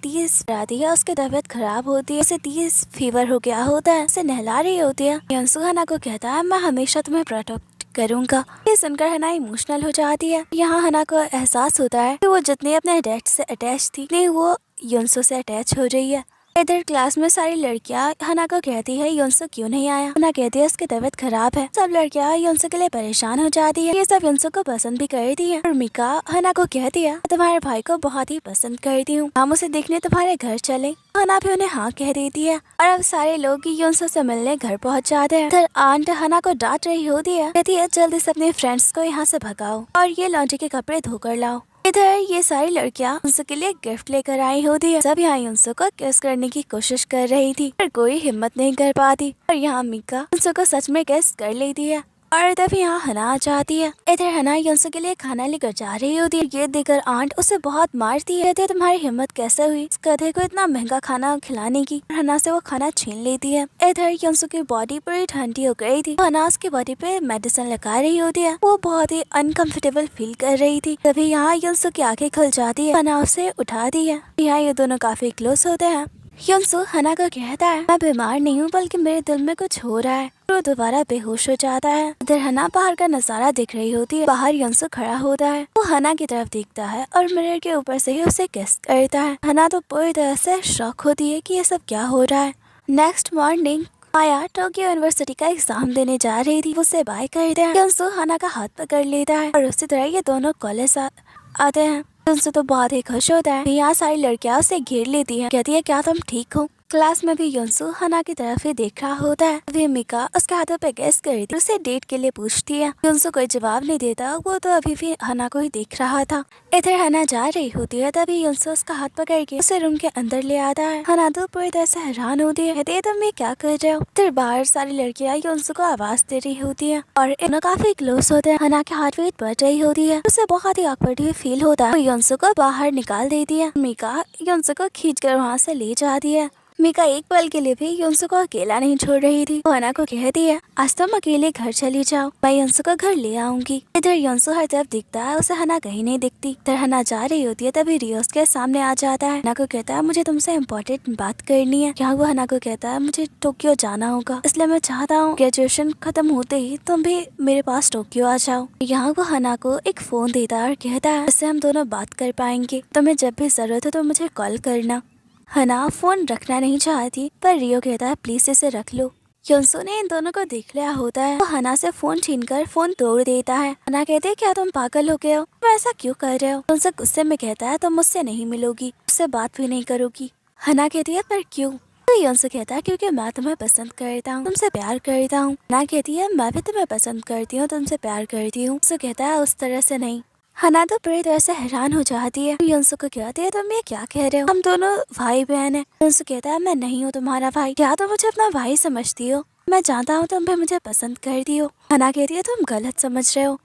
30 फीवर हो गया होता है, उसे नहला रही होती है। योंसू हाना को कहता है मैं हमेशा तुम्हें प्रोटेक्ट करूंगा। ये सुनकर हाना इमोशनल हो जाती है। यहाँ हाना को एहसास होता है कि वो जितने अपने डैड से अटैच थी नहीं वो योंसू से अटैच हो रही है। इधर क्लास में सारी लड़कियां हना को कहती है युनसो क्यों नहीं आया। हना कहती है उसकी तबीयत खराब है। सब लड़कियां युनसो के लिए परेशान हो जाती है। ये सब युनसो को पसंद भी करती है और मिका हना को कहती है तुम्हारे भाई को बहुत ही पसंद करती हूँ, हम उसे देखने तुम्हारे घर चले। हना भी उन्हें हाँ कह देती है और अब सारे लोग युनसो से मिलने घर पहुँच जाते हैं। इधर आंट हना को डांट रही होती है, कहती है जल्दी से अपने फ्रेंड्स को यहाँ से भगाओ और ये लॉन्ड्री के कपड़े धोकर लाओ। इधर ये सारी लड़कियां युनसो के लिए गिफ्ट लेकर आई होती है। सब यहाँ युनसो को किस करने की कोशिश कर रही थी पर कोई हिम्मत नहीं कर पाती और यहाँ मिका युनसो को सच में किस कर लेती है और तभी यहाँ हना आ जाती है। इधर हना युनसो के लिए खाना लेकर जा रही होती है। ये देखकर आंट उसे बहुत मारती है, कहती है तुम्हारी हिम्मत कैसे हुई इस गधे को इतना महंगा खाना खिलाने की। हना से वो खाना छीन लेती है। इधर युनसो की बॉडी पूरी ठंडी हो गई थी। हना उसकी बॉडी पे मेडिसिन लगा रही होती है। वो बहुत ही अनकंफर्टेबल फील कर रही थी। तभी यहाँ युनसो की आंखें खुल जाती है। हना उसे उठाती है। यहाँ ये दोनों काफी क्लोज होते हैं। युनसो हना को कहता है मैं बीमार नहीं हूँ बल्कि मेरे दिल में कुछ हो रहा है। वो दोबारा बेहोश हो जाता है। इधर हना बाहर का नजारा दिख रही होती है। बाहर युनसो खड़ा होता है। वो हना की तरफ देखता है और मिरर के ऊपर से ही उसे किस करता है। हना तो पूरी तरह से शॉक होती है कि ये सब क्या हो रहा है। नेक्स्ट मॉर्निंग माया टोक्यो यूनिवर्सिटी का एग्जाम देने जा रही थी। उसे बाय करते हैं। युनसो हना का हाथ पकड़ लेता है और उसी तरह ये दोनों कॉलेज आते हैं। युनसो तो बहुत ही खुश होता है। यहाँ सारी लड़कियां उसे घेर लेती हैं, कहती है क्या तुम ठीक हो। क्लास में भी युनसो हना की तरफ ही देख रहा होता है। वे मिका उसके हाथों पे गेस करती है, उसे डेट के लिए पूछती है। युनसो कोई जवाब नहीं देता, वो तो अभी भी हना को ही देख रहा था। इधर हना जा रही होती है, तभी युनसो उसका हाथ पकड़ के उसे रूम के अंदर ले आता है। हना तो पूरी तरह से हैरान होती है, कहती है तुम ये क्या कर रहे हो। फिर बाहर सारी लड़कियां युनसो को आवाज दे रही होती है और इन्हें काफी क्लोज होते हैं। हना की हार्ट बीट बढ़ रही होती है, उसे बहुत ही ऑकवर्ड फील होता है। युनसो को बाहर निकाल देती है। मिका युनसो को खींच कर वहाँ से ले जाती है। मिका एक पल के लिए भी युनसो को अकेला नहीं छोड़ रही थी। वो हना को कहती है आज तुम अकेले घर चली जाओ, मैं युनसो को घर ले आऊंगी। इधर युनसो हर तरफ दिखता है, उसे हना कहीं नहीं दिखती। इधर हना जा रही होती है, तभी रियो उसके सामने आ जाता है। हना को कहता है मुझे तुमसे इम्पोर्टेंट बात करनी है। यहाँ वो हना को कहता है मुझे टोक्यो जाना होगा, इसलिए मैं चाहता हूँ ग्रेजुएशन खत्म होते ही तुम भी मेरे पास टोक्यो आ जाओ। यहाँ वो हना को एक फोन देता है और कहता है इससे हम दोनों बात कर पाएंगे, तुम्हें जब भी जरूरत हो तो मुझे कॉल करना। हना फोन रखना नहीं चाहती पर रियो कहता है प्लीज इसे रख लो। युनसो ने इन दोनों को देख लिया होता है। वो हना से फोन छीनकर फोन तोड़ देता है। हना कहते है क्या तुम पागल हो गए हो, तुम ऐसा क्यों कर रहे हो। युनसो गुस्से में कहता है तुम मुझसे नहीं मिलोगी, मुझसे बात भी नहीं करोगी। हना कहती है पर क्यों। तो युनसो कहता है क्योंकि मैं तुम्हें पसंद करता हूँ, तुमसे प्यार करता हूँ। हना कहती है मैं भी तुम्हें पसंद करती हूँ, तुमसे प्यार करती हूँ। युनसो कहता है उस तरह से नहीं। हना तो पूरी तरह से हैरान हो जाती है। युनसो को कहती है तुम ये क्या कह रहे हो, हम दोनों भाई बहन हैं। युनसो कहता है मैं नहीं हूँ तुम्हारा भाई, क्या तुम मुझे अपना भाई समझती हो, मैं जानता हूँ तुम भी मुझे पसंद करती हो। हना कहती है तुम गलत समझ रहे हो।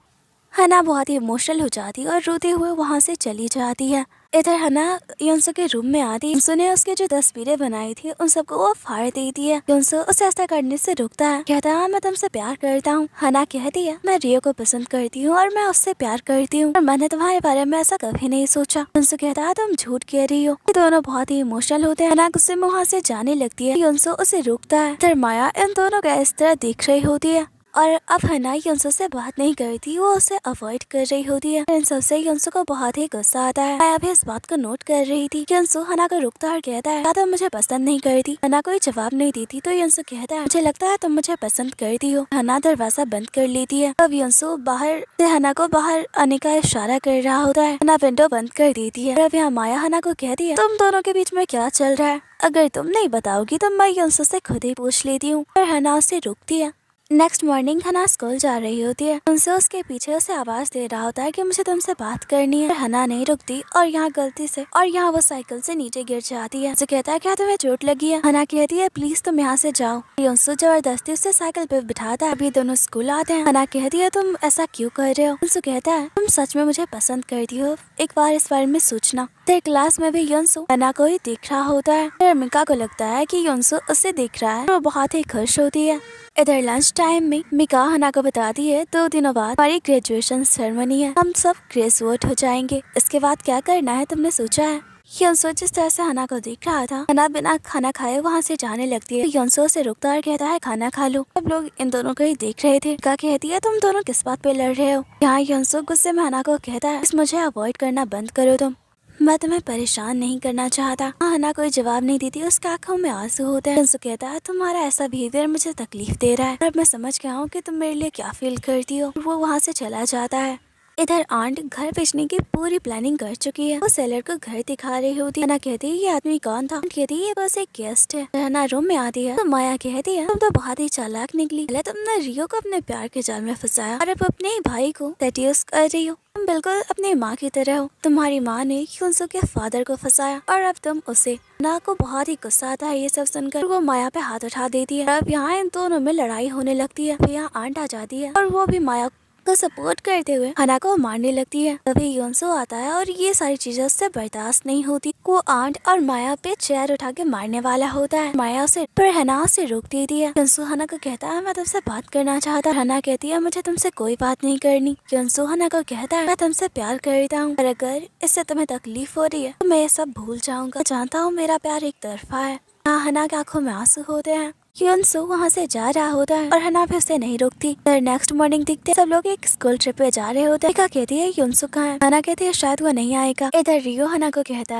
हना बहुत ही इमोशनल हो जाती है और रोते हुए वहाँ से चली जाती है। इधर हना युनसो के रूम में आती है। युनसो ने उसकी जो तस्वीरें बनाई थी उन सबको वो फाड़ देती है। युनसो उसे ऐसा करने से रुकता है, कहता है मैं तुमसे प्यार करता हूँ। हना कहती है मैं रियो को पसंद करती हूँ और मैं उससे प्यार करती हूँ और मैंने तुम्हारे बारे में ऐसा कभी नहीं सोचा। युनसो कहता है तुम झूठ कह रही हो। ये दोनों बहुत ही इमोशनल होते हैं। हना गुस्से में वहाँ से जाने लगती है। युनसो उसे रोकता है। इधर माया इन दोनों को इस तरह देख रही होती है और अब हना युनसो से बात नहीं करती, वो उसे अवॉइड कर रही होती है। इन सबसे युनसो को बहुत ही गुस्सा आता है। मैं अभी इस बात को नोट कर रही थी। युनसो हना को रुकता और कहता है क्या तुम मुझे पसंद नहीं करती। हना कोई जवाब नहीं देती तो युनसो कहता है मुझे लगता है तुम मुझे पसंद करती हो। हना दरवाजा बंद कर लेती है। अब युनसो बाहर से हना को बाहर आने का इशारा कर रहा होता है। हना विंडो बंद कर देती है। अब यहाँ माया हना को कहती है तुम दोनों के बीच में क्या चल रहा है, अगर तुम नहीं बताओगी तो मैं युनसो से खुद ही पूछ लेती हूँ। और हना उसे रोकती है। नेक्स्ट मॉर्निंग हना स्कूल जा रही होती है। उनसे उसके पीछे उसे आवाज दे रहा होता है कि मुझे तुमसे बात करनी है। हना नहीं रुकती और यहाँ गलती से वो साइकिल से नीचे गिर जाती है। उसे कहता है क्या तुम्हें चोट लगी है। हना कहती है प्लीज तुम यहाँ से जाओ। युनसो जबरदस्ती उसे साइकिल पे बिठाता है। अभी दोनों स्कूल आते हैं। हना कहती है तुम ऐसा क्यों कर रहे हो। युनसो कहता है तुम सच में मुझे पसंद करती हो, एक बार इस बारे में सोचना। फिर क्लास में भी युनसो हना को ही देख रहा होता है। फिर मिका को लगता है कि युनसो उसे देख रहा है। वो बहुत ही खुश होती है। इधर लंच टाइम में मिका हना को बताती है 2 दिनों बाद हमारी ग्रेजुएशन सेरेमनी है, हम सब ग्रेजुएट हो जाएंगे, इसके बाद क्या करना है तुमने सोचा है। युनसो जिस तरह से हना को देख रहा था, हना बिना खाना खाए वहाँ से जाने लगती है। युनसो से रुकता और कहता है खाना खा लो। सब लोग इन दोनों को ही देख रहे थे। मिका कहती है तुम दोनों किस बात पे लड़ रहे हो। यहाँ युनसो गुस्से में हना को कहता है मुझे अवॉइड करना बंद करो तुम, मैं तुम्हें परेशान नहीं करना चाहता। हना कोई जवाब नहीं देती, उसके आंखों में आंसू होते हैं। युनसुक कहता है तुम्हारा ऐसा बिहेवियर मुझे तकलीफ दे रहा है, अब मैं समझ गया हूँ कि तुम मेरे लिए क्या फील करती हो। वो वहाँ से चला जाता है। इधर आंट घर बेचने की पूरी प्लानिंग कर चुकी है। वो सेलर को घर दिखा रही होती है। हना कहती है ये आदमी कौन था? आंट कहती है ये बस एक गेस्ट है। हना रूम में आती है तो माया कहती है तुम तो बहुत ही चालाक निकली। पहले तुमने रियो को अपने प्यार के जाल में फंसाया और अब अपने भाई को सेड्यूस कर रही हो। तुम बिल्कुल अपनी माँ की तरह हो। तुम्हारी माँ ने युनसुक के फादर को फंसाया और अब तुम उसे। हना को बहुत ही गुस्सा आता है ये सब सुनकर। वो माया पे हाथ उठा देती है। अब यहाँ इन दोनों में लड़ाई होने लगती है। यहाँ आंट आ जाती है और वो भी माया को सपोर्ट करते हुए हना को मारने लगती है। तभी योंसो आता है और ये सारी चीजें उससे बर्दाश्त नहीं होती। वो आंट और माया पे चेयर उठा के मारने वाला होता है। माया उसे पर हना उसे रोक देती है। योंसो हना को कहता है मैं तुमसे बात करना चाहता। हना कहती है मुझे तुमसे कोई बात नहीं करनी। योंसो हना को कहता है मैं तुमसे प्यार करता हूँ और अगर इससे तुम्हें तकलीफ हो रही है तो मैं ये सब भूल जाऊंगा। जानता हूँ मेरा प्यार एक तरफा है। हना के आंखों में आंसू होते हैं। युनसो वहाँ से जा रहा होता है और हना भी उसे नहीं रोकती। फिर नेक्स्ट मॉर्निंग दिखते सब लोग एक स्कूल ट्रिप पे जा रहे होते हैं। रिका कहती है युनसो कहाँ है? हना कहती है शायद वो नहीं आएगा। इधर रियो हना को कहता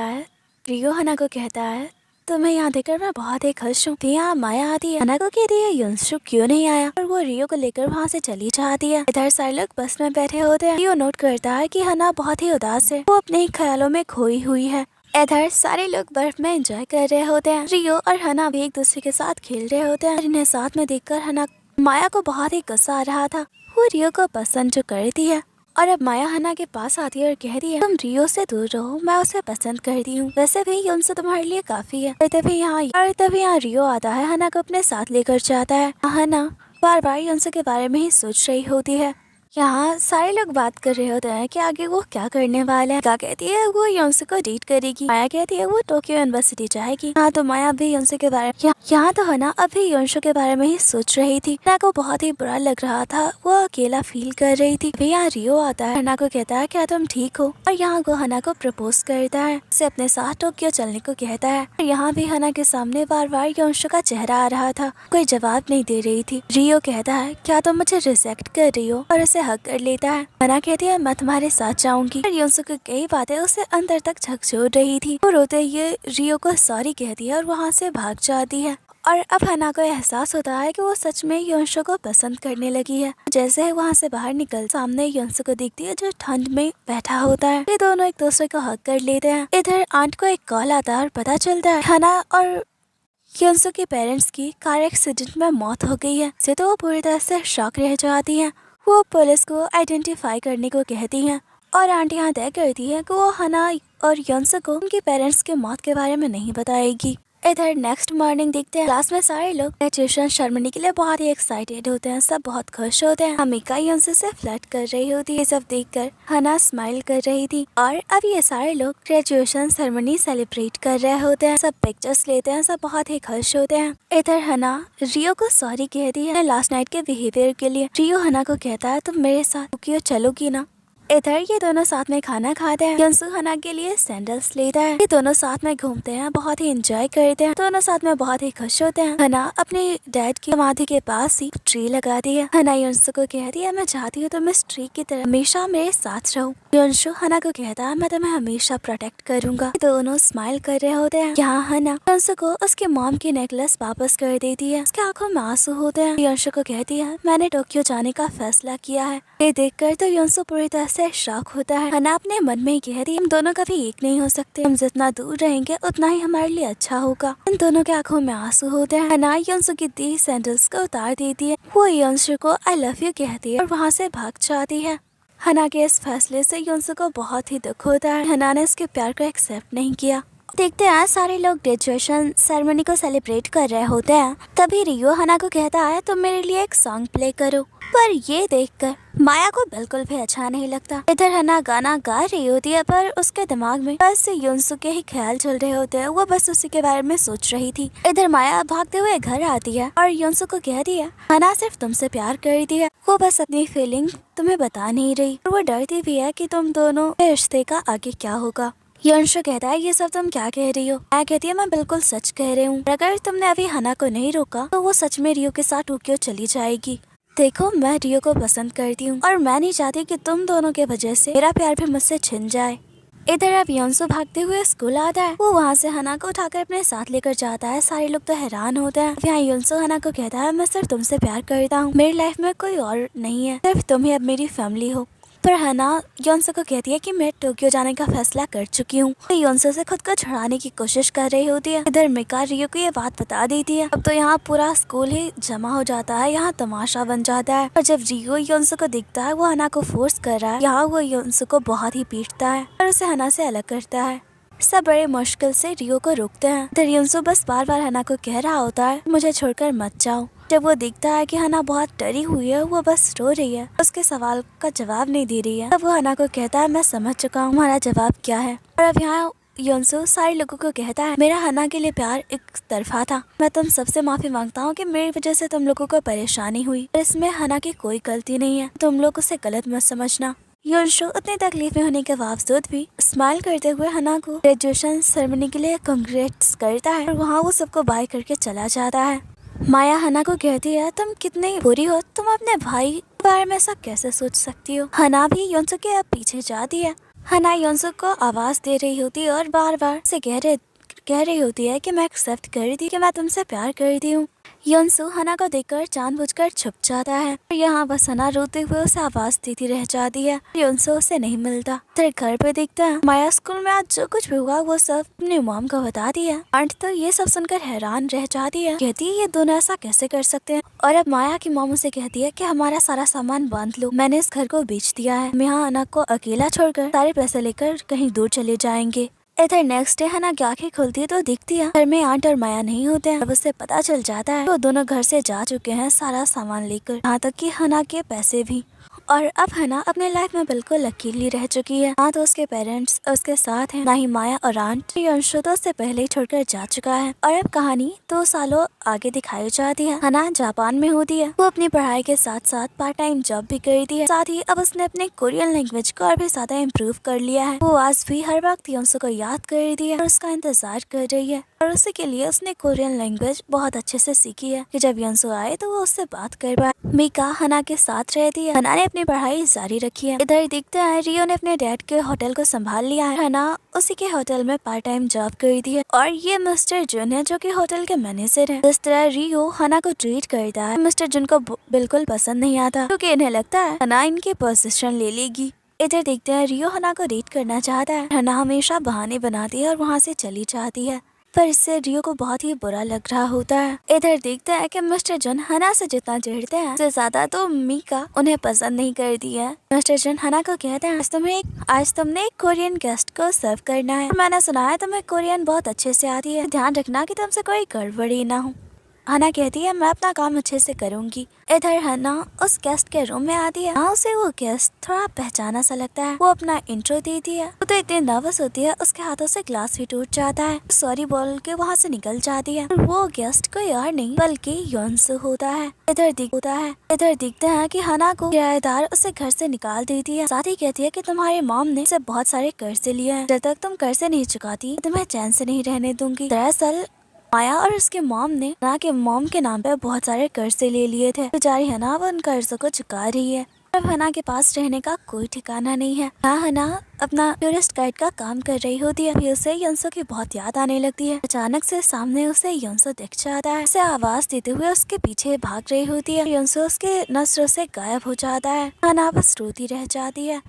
है तुम्हें यहाँ देखकर मैं बहुत ही खुश हूँ। यहाँ माया आती है। हना को कहती है युनसो क्यों नहीं आया और वो रियो को लेकर वहाँ से चली जाती है। इधर सारे लोग बस में बैठे होते हैं। रियो नोट करता है कि हना बहुत ही उदास है, वो अपने ख्यालों में खोई हुई है। इधर सारे लोग बर्फ में एंजॉय कर रहे होते हैं। रियो और हना भी एक दूसरे के साथ खेल रहे होते हैं। इन्हें साथ में देखकर हना माया को बहुत ही गुस्सा आ रहा था। वो रियो को पसंद जो करती है और अब माया हना के पास आती है और कहती है तुम रियो से दूर रहो, मैं उसे पसंद करती हूँ। वैसे भी उनसे तुम्हारे लिए काफी है। तभी यहाँ रियो आता है, हना को अपने साथ लेकर जाता है। हना बार बार युनसो के बारे में ही सोच रही होती है। यहाँ सारे लोग बात कर रहे होते हैं कि आगे वो क्या करने वाले हैं। क्या कहती है वो युनसो को डेट करेगी। माया कहती है वो टोक्यो यूनिवर्सिटी जाएगी। हाँ तो माया भी युनसो के बारे में यहाँ तो हना अभी युनसो के बारे में ही सोच रही थी। हना को बहुत ही बुरा लग रहा था, वो अकेला फील कर रही थी। फिर यहाँ रियो आता है, हना को कहता है क्या तुम ठीक हो? और यहाँ वो हना को प्रपोज करता है, उसे अपने साथ टोक्यो चलने को कहता है। यहाँ भी हना के सामने बार बार युनसो का चेहरा आ रहा था, कोई जवाब नहीं दे रही थी। रियो कहता है क्या तुम मुझे रिजेक्ट कर रही हो और उसे हक कर लेता है। हना कहती है मैं तुम्हारे साथ जाऊंगी। युनसो की कई बातें उसे अंदर तक झकझोर रही थी। वो रोते हुए रियो को सॉरी कहती है और वहाँ से भाग जाती है। और अब हना को एहसास होता है कि वो सच में युनसो को पसंद करने लगी है। जैसे वहाँ से बाहर निकल सामने युनसो को दिखती है जो ठंड में बैठा होता है। ये दोनों एक दूसरे को हक कर लेते हैं। इधर आंट को एक कॉल आता है और पता चलता है हना और युनसो के पेरेंट्स की कार एक्सीडेंट में मौत हो गई है। से तो वो पूरी तरह से शॉक रह जाती है। वो पुलिस को आइडेंटिफाई करने को कहती हैं और आंटी यहाँ तय करती है कि वो हना और युनसो को उनके पेरेंट्स के मौत के बारे में नहीं बताएगी। इधर नेक्स्ट मॉर्निंग देखते हैं क्लास में सारे लोग ग्रेजुएशन सेरेमनी के लिए बहुत ही एक्साइटेड होते हैं। सब बहुत खुश होते हैं। हमिका युनसो से फ्लर्ट कर रही होती है। सब देखकर हना स्माइल कर रही थी और अब ये सारे लोग ग्रेजुएशन सेरेमनी सेलिब्रेट कर रहे होते हैं। सब पिक्चर्स लेते हैं, सब बहुत ही खुश होते हैं। इधर हना रियो को सॉरी कहती है लास्ट नाइट के बिहेवियर के लिए। रियो हना को कहता है तुम मेरे साथ टोक्यो चलोगी ना? इधर ये दोनों साथ में खाना खाते हैं। युनसो हना के लिए सैंडल्स लेता है। ये दोनों साथ में घूमते हैं, बहुत ही एंजॉय करते हैं। दोनों साथ में बहुत ही खुश होते हैं। हना अपने डैड की समाधि के पास ही ट्री लगाती है। हना युनसो को कहती है मैं चाहती हूँ तुम इस ट्री की तरह हमेशा मेरे साथ रहो। युनसो हना को कहता है मैं तुम्हें हमेशा प्रोटेक्ट करूंगा। दोनों स्माइल कर रहे होते हैं। यहाँ हना युनसो को उसके मॉम की नेकलेस वापस कर देती है। उसके आंखों में आंसू होते हैं। युनसो को कहती है मैंने टोक्यो जाने का फैसला किया है। ये देखकर तो युनसो पूरी तरह से शॉक होता है। हना अपने मन में कहती हम दोनों कभी एक नहीं हो सकते। हम जितना दूर रहेंगे उतना ही हमारे लिए अच्छा होगा। इन दोनों के आंखों में आंसू होते हैं। हना युनसो की दी सैंडल्स को उतार देती है। वो युनसो को आई लव यू कहती है और वहाँ से भाग जाती है। हना के इस फैसले से युनसो को बहुत ही दुख होता है। हना ने उसके प्यार को एक्सेप्ट नहीं किया। देखते हैं सारे लोग ग्रेजुएशन सेरेमनी को सेलिब्रेट कर रहे होते हैं। तभी रियो हना को कहता है तुम मेरे लिए एक सॉन्ग प्ले करो। पर ये देखकर माया को बिल्कुल भी अच्छा नहीं लगता। इधर हना गाना गा रही होती है पर उसके दिमाग में बस युनसो के ही ख्याल चल रहे होते हैं। वो बस उसी के बारे में सोच रही थी। इधर माया भागते हुए घर आती है और युनसो को कहती है हना सिर्फ तुमसे प्यार करती है, वो बस अपनी फीलिंग तुम्हें बता नहीं रही। और वो डरती भी है कि तुम दोनों के रिश्ते का आगे क्या होगा। युनसो कहता है ये सब तुम क्या कह रही हो? माया कहती है मैं बिल्कुल सच कह रही हूँ। अगर तुमने अभी हना को नहीं रोका तो वो सच में रियो के साथ टोक्यो चली जाएगी। देखो मैं रियो को पसंद करती हूँ और मैं नहीं चाहती कि तुम दोनों के वजह से मेरा प्यार भी मुझसे छिन जाए। इधर अब योंसो भागते हुए स्कूल आता है। वो वहाँ से हना को उठाकर अपने साथ लेकर जाता है। सारे लोग तो हैरान होते हैं। यहाँ योंसो हना को कहता है, मैं सिर्फ तुमसे प्यार करता हूँ, मेरी लाइफ में कोई और नहीं है, सिर्फ तुम ही अब मेरी फैमिली हो। पर हना योंसो को कहती है कि मैं टोक्यो जाने का फैसला कर चुकी हूँ। तो योंसो से खुद को छुड़ाने की कोशिश कर रही होती है। इधर मिका रियो को ये बात बता देती है। अब तो यहाँ पूरा स्कूल ही जमा हो जाता है, यहाँ तमाशा बन जाता है। और जब रियो योंसो को दिखता है वो हना को फोर्स कर रहा है, यहाँ वो योंसो को बहुत ही पीटता है और उसे हना से अलग करता है। सब बड़े मुश्किल से रियो को रोकते हैं। इधर योंसो बस बार बार हना को कह रहा होता है, मुझे छोड़कर मत जाओ। जब वो देखता है कि हना बहुत डरी हुई है, वो बस रो रही है, उसके सवाल का जवाब नहीं दे रही है, तब वो हना को कहता है, मैं समझ चुका हूँ हमारा जवाब क्या है। और अब यहाँ योंसो सारे लोगों को कहता है, मेरा हना के लिए प्यार एक तरफा था, मैं तुम सबसे माफी मांगता हूँ कि मेरी वजह से तुम लोगों को परेशानी हुई। इसमें हना की कोई गलती नहीं है, तुम लोग उसे गलत मत समझना। योंसो उतनी तकलीफ में होने के बावजूद भी स्माइल करते हुए हना को ग्रेजुएशन सेरेमनी के लिए कांग्रेट्स करता है और वहाँ वो सबको बाय करके चला जाता है। माया हना को कहती है, तुम कितनी बुरी हो, तुम अपने भाई के बारे में ऐसा कैसे सोच सकती हो। हना भी योंसो के अब पीछे जाती है। हना योंसो को आवाज दे रही होती है और बार बार से कह रही होती है कि मैं एक्सेप्ट कर दी कि मैं तुमसे प्यार करती हूँ। योंसो हना को देखकर जानबूझकर छुप जाता है और यहाँ बस हना रोते हुए उसे आवाज देती रह जाती है। योंसो उसे नहीं मिलता। फिर घर पे देखता है माया स्कूल में आज जो कुछ भी हुआ वो सब अपनी मॉम को बता दिया। आंट तो ये सब सुनकर हैरान रह जाती है, कहती है ये दोनों ऐसा कैसे कर सकते हैं। और अब माया की मॉम उसे कहती है कि हमारा सारा सामान बांध लो, मैंने इस घर को बेच दिया है, हम यहाँ हना को अकेला छोड़कर सारे पैसे लेकर कहीं दूर चले जाएंगे। इधर नेक्स्ट डे हना की आंखें खुलती है तो दिखती है घर में आंट और माया नहीं होते हैं। अब उसे पता चल जाता है वो दोनों घर से जा चुके हैं सारा सामान लेकर, यहाँ तक कि हना के पैसे भी। और अब हना अपने लाइफ में बिल्कुल अकेली रह चुकी है, ना तो उसके पेरेंट्स उसके साथ हैं, ना ही माया और आंट। योंसो तो उससे पहले ही छोड़कर जा चुका है। और अब कहानी 2 सालों आगे दिखाई जाती है। हना जापान में होती है, वो अपनी पढ़ाई के साथ साथ पार्ट टाइम जॉब भी करती है। साथ ही अब उसने अपने कोरियन लैंग्वेज को और भी ज्यादा इम्प्रूव कर लिया है। वो आज भी हर वक्त योंसो को याद कर रही है और उसका इंतजार कर रही है। और उसी के लिए उसने कोरियन लैंग्वेज बहुत अच्छे से सीखी है कि जब योंसो आए तो वो उससे बात कर पाए। मिका हना के साथ रहती है। हना ने अपनी पढ़ाई जारी रखी है। इधर दिखते हैं रियो ने अपने डैड के होटल को संभाल लिया है। हना उसी के होटल में पार्ट टाइम जॉब करती है और ये मिस्टर जुन है जो कि होटल के मैनेजर है। इस तरह रियो हना को ट्रीट करता है। मिस्टर जुन को बिल्कुल पसंद नहीं आता क्योंकि इन्हें लगता है हना इनकी पोजीशन ले लेगी। इधर देखते हैं रियो हना को डेट करना चाहता है। हना हमेशा बहाने बनाती है और वहाँ से चली जाती है, पर इससे रियो को बहुत ही बुरा लग रहा होता है। इधर देखता है कि मिस्टर जन हना से जितना चिढ़ते हैं उससे ज्यादा तो मिका उन्हें पसंद नहीं करती है। मिस्टर जन हना को कहते हैं, आज तुमने एक कोरियन गेस्ट को सर्व करना है, मैंने सुना है तुम्हें कोरियन बहुत अच्छे से आती है, ध्यान रखना कि तुमसे कोई गड़बड़ी ना हो। हना कहती है, मैं अपना काम अच्छे से करूंगी। इधर हना उस गेस्ट के रूम में आती है। हाँ, उसे वो गेस्ट थोड़ा पहचाना सा लगता है। वो अपना इंट्रो देती है। वो तो इतनी नर्वस होती है उसके हाथों से ग्लास भी टूट जाता है। सॉरी बोल के वहाँ से निकल जाती है। वो गेस्ट कोई और नहीं बल्कि योंसो होता है। इधर दिखता है कि हना को किराएदार उसे घर से निकाल देती है। साथ ही कहती है कि तुम्हारे मॉम ने से बहुत सारे कर्जे लिए हैं, जब तक तुम कर्जे नहीं चुकाती तुम्हें चैन से नहीं रहने दूंगी। दरअसल माया और उसके मॉम ने हना के मॉम के नाम पे बहुत सारे कर्जे ले लिए थे। बेचारी हना वो उन कर्जों को चुका रही है। अब हना के पास रहने का कोई ठिकाना नहीं है। हना अपना टूरिस्ट गाइड का काम कर रही होती है। उसे योंसो की बहुत याद आने लगती है। अचानक से सामने उसे योंसो दिख जाता है। उसे आवाज देते हुए उसके पीछे भाग रही होती है। योंसो उसके नजरों से गायब हो जाता है। हना बस रोती रह जाती है,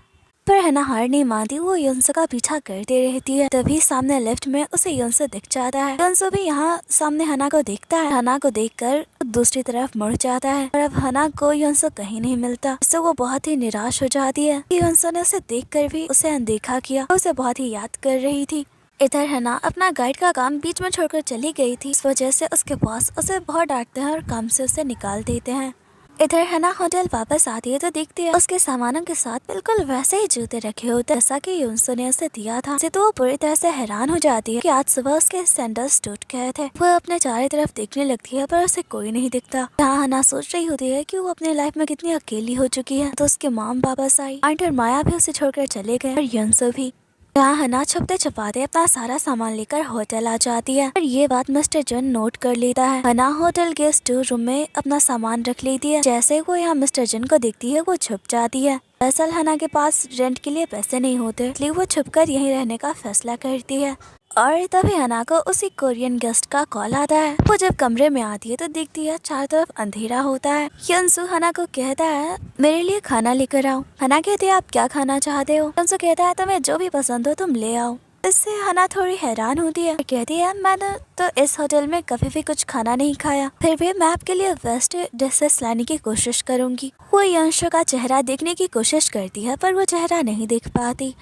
पर हना हार नहीं मानती। वो योंसो का पीछा करती रहती है। तभी सामने लिफ्ट में उसे योंसो दिख जाता है। योंसो भी यहाँ सामने हना को देखता है। हना को देखकर दूसरी तरफ मुड़ जाता है और अब हना को योंसो कहीं नहीं मिलता। इससे वो बहुत ही निराश हो जाती है कि योंसो ने उसे देखकर भी उसे अनदेखा किया। उसे बहुत ही याद कर रही थी। इधर हना अपना गाइड का काम बीच में छोड़कर चली गई थी। इस वजह से उसके बॉस उसे बहुत डांटते हैं और काम से उसे निकाल देते हैं। इधर हना होटल वापस आती है तो देखती है उसके सामानों के साथ बिल्कुल वैसे ही जूते रखे होते हैं जैसा कि योंसो ने उसे दिया था। तो वो पूरी तरह से हैरान हो जाती है कि आज सुबह उसके सैंडल्स टूट गए थे। वो अपने चारों तरफ देखने लगती है पर उसे कोई नहीं दिखता। यहाँ हना सोच रही होती है कि वो अपनी लाइफ में कितनी अकेली हो चुकी है। तो उसके मॉम वापस आई, आंट और माया भी उसे छोड़कर चले गए और योंसो भी। यहाँ हना छुपते छुपाते अपना सारा सामान लेकर होटल आ जाती है और ये बात मिस्टर जन नोट कर लेता है। हना होटल गेस्ट रूम में अपना सामान रख लेती है। जैसे वो यहाँ मिस्टर जन को देखती है वो छुप जाती है। दरअसल हना के पास रेंट के लिए पैसे नहीं होते, इसलिए वो छुपकर यहीं रहने का फैसला करती है। और तभी हना को उसी कोरियन गेस्ट का कॉल आता है। वो जब कमरे में आती है तो देखती है चारों तरफ अंधेरा होता है। यंसु हना को कहता है मेरे लिए खाना लेकर आओ। हना कहती है आप क्या खाना चाहते हो? यंसु कहता है तुम्हें जो भी पसंद हो तुम ले आओ। इससे हना थोड़ी हैरान होती है और कहती है मैंने तो इस होटल में कभी भी कुछ खाना नहीं खाया, फिर भी मैं आपके लिए बेस्ट डिशेस लाने की कोशिश करूंगी। वो यंशु का चेहरा देखने की कोशिश करती है पर वो चेहरा नहीं देख पाती।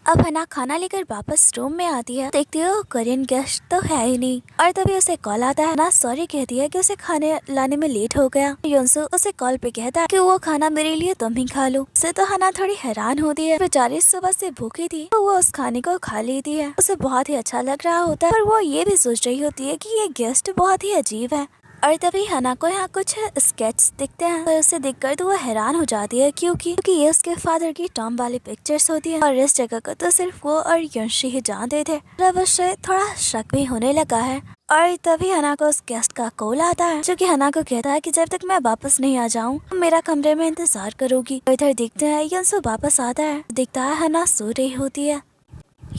अब हना खाना लेकर वापस रूम में आती है, देखती है कोरियन गेस्ट तो है ही नहीं। और तभी उसे कॉल आता है। हना सॉरी कहती है कि उसे खाने लाने में लेट हो गया। योंसु उसे कॉल पे कहता है कि वो खाना मेरे लिए तुम ही खा लो। उससे तो हना थोड़ी हैरान होती है, बेचारी सुबह से भूखी थी तो वो उस खाने को खा लेती है। उसे बहुत ही अच्छा लग रहा होता है पर वो ये भी सोच रही होती है कि ये गेस्ट बहुत ही अजीब है। और तभी हना को यहाँ कुछ स्केच दिखते हैं पर उसे देखकर तो वो हैरान हो जाती है क्योंकि ये उसके फादर की टॉम वाली पिक्चर्स होती है और इस जगह को तो सिर्फ वो और यंशी ही जानते थे। अब उसे थोड़ा शक भी होने लगा है। और तभी हना को उस गेस्ट का कॉल आता है जो कि हना को कहता है कि जब तक मैं वापस नहीं आ जाऊँ मेरा कमरे में इंतजार करोगी। इधर देखते हैं यंसु वापस आता है, दिखता है हना सो रही होती है।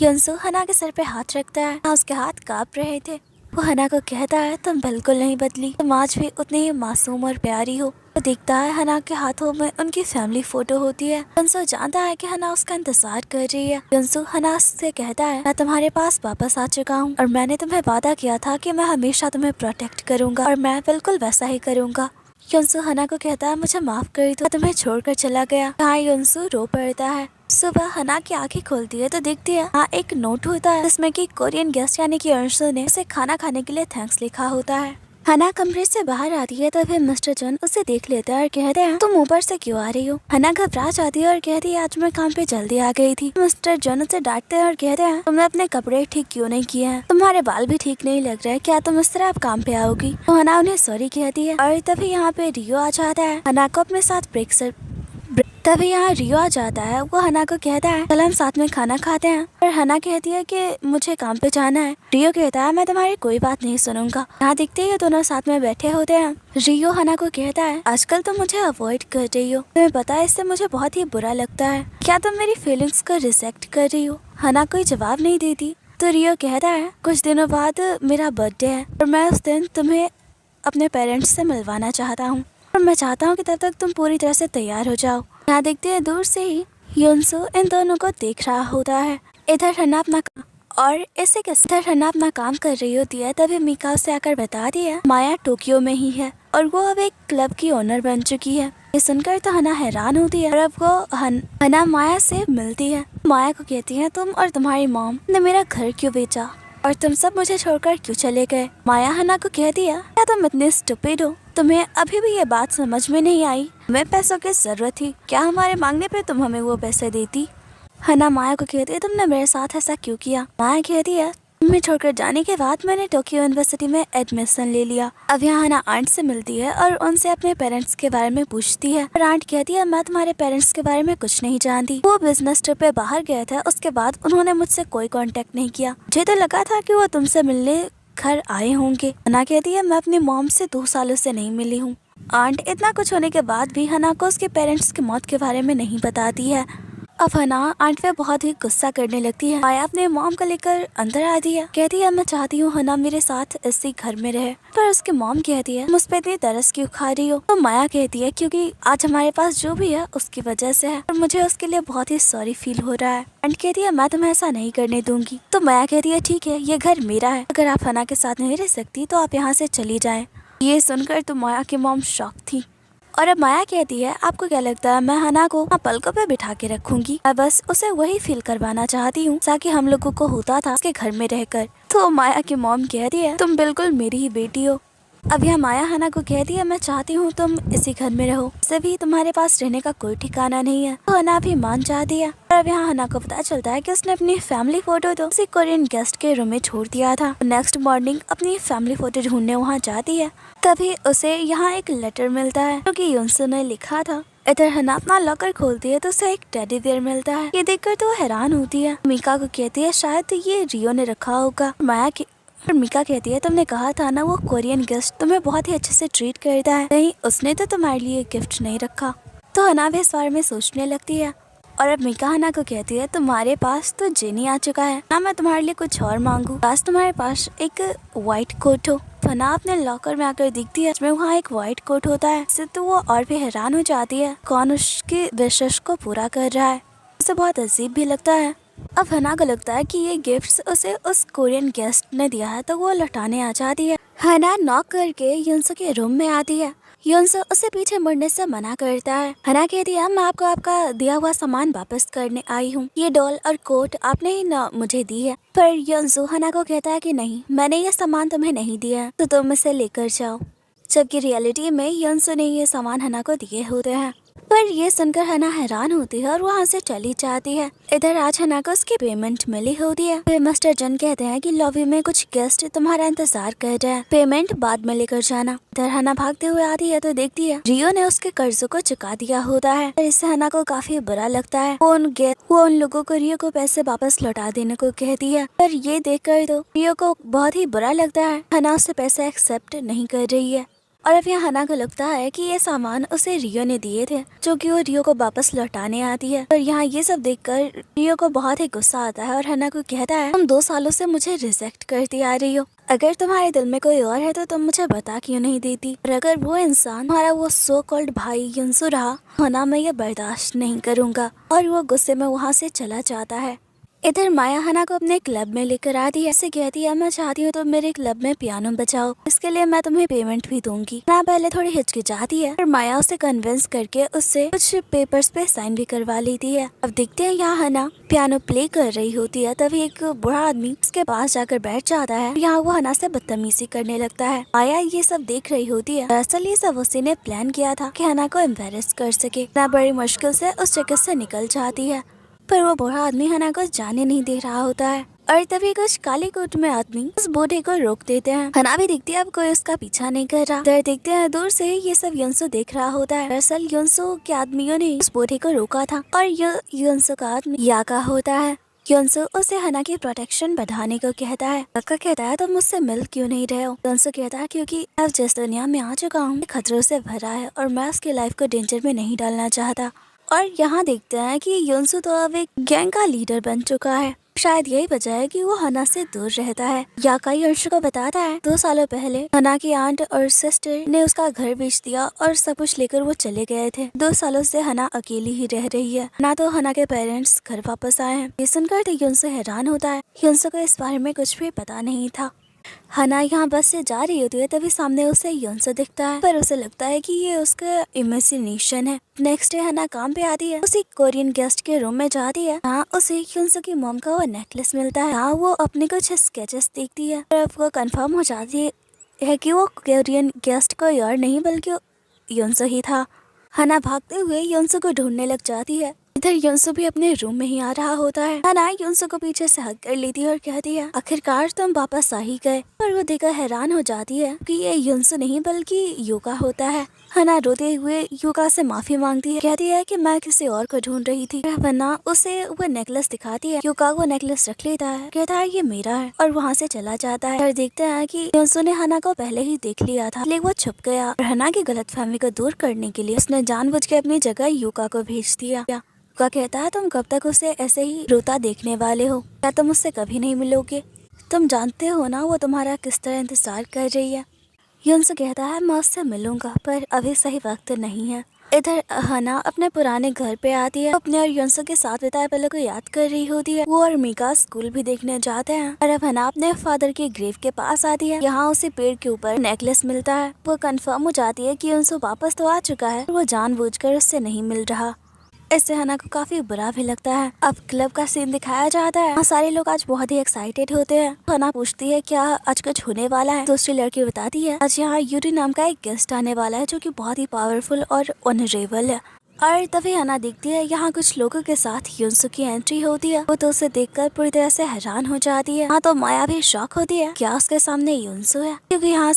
यंसु हना के सर पे हाथ रखता है, उसके हाथ कांप रहे थे। वो हना को कहता है तुम बिल्कुल नहीं बदली, तुम आज भी उतनी ही मासूम और प्यारी हो। वो देखता है हना के हाथों में उनकी फैमिली फोटो होती है। यंसु जानता है कि हना उसका इंतजार कर रही है। यंसु हना से कहता है मैं तुम्हारे पास वापस आ चुका हूँ और मैंने तुम्हें वादा किया था कि मैं हमेशा तुम्हें प्रोटेक्ट करूंगा और मैं बिल्कुल वैसा ही करूंगा। यंसु हना को कहता है मुझे माफ कर दो, तुम्हें छोड़कर चला गया। हाँ यंसु रो पड़ता है। सुबह हना की आंखें खोलती है तो देखती है हाँ एक नोट होता है जिसमें कि कोरियन गेस्ट यानी कि अंशु ने उसे खाना खाने के लिए थैंक्स लिखा होता है। हना कमरे से बाहर आती है तो फिर मिस्टर जॉन उसे देख लेता है और कहते हैं तुम ऊपर से क्यों आ रही हो? हना घबरा जाती है और कहती है आज मैं काम पे जल्दी आ गई थी। मिस्टर जॉन उसे डांटते हैं और कहते हैं तुमने अपने कपड़े ठीक क्यों नहीं किए हैं? तुम्हारे बाल भी ठीक नहीं लग रहे, क्या तुम इस तरह अब काम पे आओगी? तो हना उन्हें सॉरी कहती है और तभी यहाँ पे रियो आ जाता है हना को अपने साथ तभी यहाँ रियो आ जाता है। वो हना को कहता है चल हम साथ में खाना खाते हैं और हना कहती है कि मुझे काम पे जाना है। रियो कहता है मैं तुम्हारी कोई बात नहीं सुनूंगा। यहाँ दिखते ही दोनों साथ में बैठे होते हैं। रियो हना को कहता है आजकल तुम मुझे अवॉइड कर रही हो, तुम्हें पता है इससे मुझे बहुत ही बुरा लगता है। क्या तुम मेरी फीलिंग्स को रिजेक्ट कर रही हो? हना कोई जवाब नहीं देती तो रियो कहता है कुछ दिनों बाद मेरा बर्थडे है और मैं उस दिन तुम्हें अपने पेरेंट्स से मिलवाना चाहता हूँ और मैं चाहता हूँ कि तब तक तुम पूरी तरह से तैयार हो जाओ। यहाँ देखते हैं दूर से ही युनसु इन दोनों को देख रहा होता है। इधर हना अपना काम कर रही होती है तभी मीका उसे आकर बताती है माया टोक्यो में ही है और वो अब एक क्लब की ओनर बन चुकी है। ये सुनकर तो हना हैरान होती है और अब वो हना माया से मिलती है। माया को कहती है तुम और तुम्हारी मॉम ने मेरा घर क्यों बेचा और तुम सब मुझे छोड़कर क्यों चले गए? माया हना को कहती है क्या तुम इतने स्टूपिड हो? तुम्हें अभी भी ये बात समझ में नहीं आई? हमें पैसों की जरूरत थी, क्या हमारे मांगने पे तुम हमें वो पैसे देती? हना माया को कहती है तुमने मेरे साथ ऐसा क्यों किया? माया कहती है तुम्हें छोड़कर जाने के बाद मैंने टोक्यो यूनिवर्सिटी में एडमिशन ले लिया। अब यहाँ हना आंट से मिलती है और उनसे अपने पेरेंट्स के बारे में पूछती है और आंट कहती है मैं तुम्हारे पेरेंट्स के बारे में कुछ नहीं जानती। वो बिजनेस ट्रिप पे बाहर गए थे, उसके बाद उन्होंने मुझसे कोई कांटेक्ट नहीं किया। मुझे तो लगा था कि वो तुमसे मिलने घर आए होंगे। हना कहती है मैं अपनी मॉम से 2 सालों से नहीं मिली हूँ। आंट इतना कुछ होने के बाद भी हना को उसके पेरेंट्स की मौत के बारे में नहीं बताती है। अब हना आंट पे बहुत ही गुस्सा करने लगती है। माया अपने मॉम को लेकर अंदर आती है, कहती है मैं चाहती हूँ हना मेरे साथ इसी घर में रहे। पर उसकी मॉम कहती है मुझ पे इतनी तरस क्यों खा रही हो? तो माया कहती है क्योंकि आज हमारे पास जो भी है उसकी वजह से है और मुझे उसके लिए बहुत ही सॉरी फील हो रहा है। आंट कहती है मैं तुम्हें ऐसा नहीं करने दूंगी। तो माया कहती है ठीक है ये घर मेरा है, अगर आप हना के साथ नहीं रह सकती तो आप यहाँ से चली जाए। ये सुनकर तो माया की मॉम शॉक थी और अब माया कहती है आपको क्या लगता है मैं हना को पलकों पे बिठा के रखूंगी? मैं बस उसे वही फील करवाना चाहती हूँ ताकि हम लोगों को होता था उसके घर में रहकर। तो माया की मॉम कहती है तुम बिल्कुल मेरी ही बेटी हो। अब यहाँ माया हना को कहती है मैं चाहती हूँ तुम इसी घर में रहो, से भी तुम्हारे पास रहने का कोई ठिकाना नहीं है। तो हना भी मान जाती है और अब यहाँ हना को पता चलता है कि उसने अपनी फैमिली फोटो तो उसी कोरियन गेस्ट के रूम में छोड़ दिया था। नेक्स्ट मॉर्निंग अपनी फैमिली फोटो ढूंढने वहाँ जाती है, तभी उसे यहाँ एक लेटर मिलता है जो कि युनसु ने लिखा था। इधर हना अपना लॉकर खोलती है तो उसे एक टेडी बियर मिलता है। ये देखकर तो हैरान होती है। मीका को कहती है शायद ये रियो ने रखा होगा। मीका कहती है तुमने कहा था ना वो कोरियन गेस्ट तुम्हें बहुत ही अच्छे से ट्रीट करता है, नहीं उसने तो तुम्हारे लिए गिफ्ट नहीं रखा। तो हना भी इस बारे में सोचने लगती है और अब मीका हना को कहती है तुम्हारे पास तो जेनी आ चुका है ना, मैं तुम्हारे लिए कुछ और मांगू, बस तुम्हारे पास एक व्हाइट कोट हो। फना अपने लॉकर में आकर दिखती है, इसमें वहाँ एक व्हाइट कोट होता है। इससे तो वो और भी हैरान हो जाती है कौन उसके विशेष को पूरा कर रहा है। उसे बहुत अजीब भी लगता है। अब हना को लगता है कि ये गिफ्ट्स उसे उस कोरियन गेस्ट ने दिया है, तो वो लौटाने आ जाती है। हना नॉक करके युनसो के रूम में आती है। युनसो उसे पीछे मुड़ने से मना करता है। हना कहती है मैं आपको आपका दिया हुआ सामान वापस करने आई हूँ, ये डॉल और कोट आपने ही न मुझे दी है। पर युनसो हना को कहता है कि नहीं, मैंने ये सामान तुम्हें नहीं दिया है, तो तुम इसे लेकर जाओ। जबकि रियलिटी में युनसो ने ये सामान हना को दिए होते हैं। पर ये सुनकर हना हैरान होती है और वहाँ से चली जाती है। इधर आज हना को उसकी पेमेंट मिली होती है। फिर मिस्टर जन कहते हैं कि लॉबी में कुछ गेस्ट तुम्हारा इंतजार कर रहे हैं, पेमेंट बाद में लेकर जाना। इधर हना भागते हुए आती है तो देखती है रियो ने उसके कर्जों को चुका दिया होता है। इससे हना को काफी बुरा लगता है। वो उन लोगों को रियो को पैसे वापस लौटा देने को कहती है, पर ये देखकर तो रियो को बहुत ही बुरा लगता है। हना उससे पैसे एक्सेप्ट नहीं कर रही है और अब यहाँ हना को लगता है कि ये सामान उसे रियो ने दिए थे, जो कि वो रियो को वापस लौटाने आती है। पर यहाँ ये सब देखकर रियो को बहुत ही गुस्सा आता है और हना को कहता है तुम 2 सालों से मुझे रिजेक्ट करती आ रही हो, अगर तुम्हारे दिल में कोई और है तो तुम मुझे बता क्यों नहीं देती। और अगर वो इंसान तुम्हारा वो सो कॉल्ड भाई युनसो रहा, हना मैं ये बर्दाश्त नहीं करूँगा। और वो गुस्से में वहाँ से चला जाता है। इधर माया हना को अपने क्लब में लेकर आती है। ऐसे कहती है मैं चाहती हूँ तुम मेरे क्लब में पियानो बजाओ, इसके लिए मैं तुम्हें पेमेंट भी दूंगी। हना पहले थोड़ी हिचकिचाती है और माया उसे कन्विंस करके उससे कुछ पेपर्स पे साइन भी करवा लेती है। अब देखते हैं यहाँ हना पियानो प्ले कर रही होती है, तभी एक बूढ़ा आदमी उसके पास जाकर बैठ जाता है। यहाँ वो हना से बदतमीजी करने लगता है। माया ये सब देख रही होती है। दरअसल ये सब उसी ने प्लान किया था कि हना को एम्बेरस कर सके। हना बड़ी मुश्किल से उस जगह से निकल जाती है, पर वो बूढ़ा आदमी हना को जाने नहीं दे रहा होता है। और तभी कुछ काले कोट में आदमी उस बूढ़े को रोक देते हैं। हना भी देखती है अब कोई उसका पीछा नहीं कर रहा। इधर देखते हैं दूर से ये सब युनसो देख रहा होता है। दरअसल युनसो के आदमियों ने उस बूढ़े को रोका था और युनसो का आदमी याका होता है। युनसो उसे हना की प्रोटेक्शन बढ़ाने को कहता है। याका कहता है तुम मुझसे मिल क्यों नहीं रहे हो। युनसो कहता है क्योंकि अब जिस दुनिया में आ चुका हूँ खतरों से भरा है और मैं उसकी लाइफ को डेंजर में नहीं डालना चाहता। और यहाँ देखते हैं कि युनसो तो अब एक गैंग का लीडर बन चुका है। शायद यही वजह है कि वो हना से दूर रहता है। याका युनसो को बताता है 2 सालों पहले हना की आंट और सिस्टर ने उसका घर बेच दिया और सब कुछ लेकर वो चले गए थे। 2 सालों से हना अकेली ही रह रही है। ना तो हना के पेरेंट्स घर वापस आए हैं। ये सुनकर तो युनसो हैरान होता है। युनसो को इस बारे में कुछ भी पता नहीं था। हना यहाँ बस से जा रही होती है, तभी सामने उसे युनसो दिखता है, पर उसे लगता है कि ये उसका इमेजिनेशन है। नेक्स्ट डे हना काम पे आती है। उसी कोरियन गेस्ट के रूम में जाती है। हाँ उसे युनसो की मॉम का वो नेकलेस मिलता है। हाँ वो अपने कुछ स्केचेस देखती है और वो कंफर्म हो जाती है कि वो कोरियन गेस्ट कोई और नहीं बल्कि युनसो ही था। हना भागते हुए युनसो को ढूंढने लग जाती है। इधर युनसो भी अपने रूम में ही आ रहा होता है। हना युनसो को पीछे से हग कर लेती है और कहती है आखिरकार तुम वापस आ ही गए। पर वो देखकर हैरान हो जाती है कि ये युनसो नहीं बल्कि युका होता है। हना रोते हुए युका से माफी मांगती है, कहती है कि मैं किसी और को ढूंढ रही थी। वरना उसे वो नेकलेस दिखाती है। युका वो नेकलेस रख लेता है, कहता है ये मेरा है और वहाँ से चला जाता है। और देखते हैं कि युनसो ने हना को पहले ही देख लिया था, लेकिन वो छुप गया और हना की गलतफहमी को दूर करने के लिए उसने जानबूझ के अपनी जगह युका को भेज दिया। युका कहता है तुम कब तक उसे ऐसे ही रोता देखने वाले हो, क्या तुम उससे कभी नहीं मिलोगे? तुम जानते हो ना वो तुम्हारा किस तरह इंतजार कर रही है। युनसो कहता है मैं उससे मिलूंगा पर अभी सही वक्त नहीं है। इधर हना अपने पुराने घर पे आती है। अपने और युनसो के साथ बिताए पलों को याद कर रही होती है। वो और मीका स्कूल भी देखने जाते हैं और अब हना अपने फादर के ग्रेव के पास आती है। यहाँ उसे पेड़ के ऊपर नेकलेस मिलता है। वो कंफर्म हो जाती है कि युनसो वापस तो आ चुका है, वो जानबूझकर उससे नहीं मिल रहा। इससे हना को काफी बुरा भी लगता है। अब क्लब का सीन दिखाया जाता है। सारे लोग आज बहुत ही एक्साइटेड होते हैं। हना पूछती है क्या आज कुछ होने वाला है। दूसरी लड़की बताती है आज यहाँ यूरी नाम का एक गेस्ट आने वाला है जो कि बहुत ही पावरफुल और ऑनरेबल है। और तभी हना देखती है यहाँ कुछ लोगों के साथ युनसो की एंट्री होती है। वो तो उसे देखकर पूरी तरह से हैरान हो जाती है। हाँ तो माया भी शॉक होती है, क्या उसके सामने युनसो है, क्योंकि यहाँ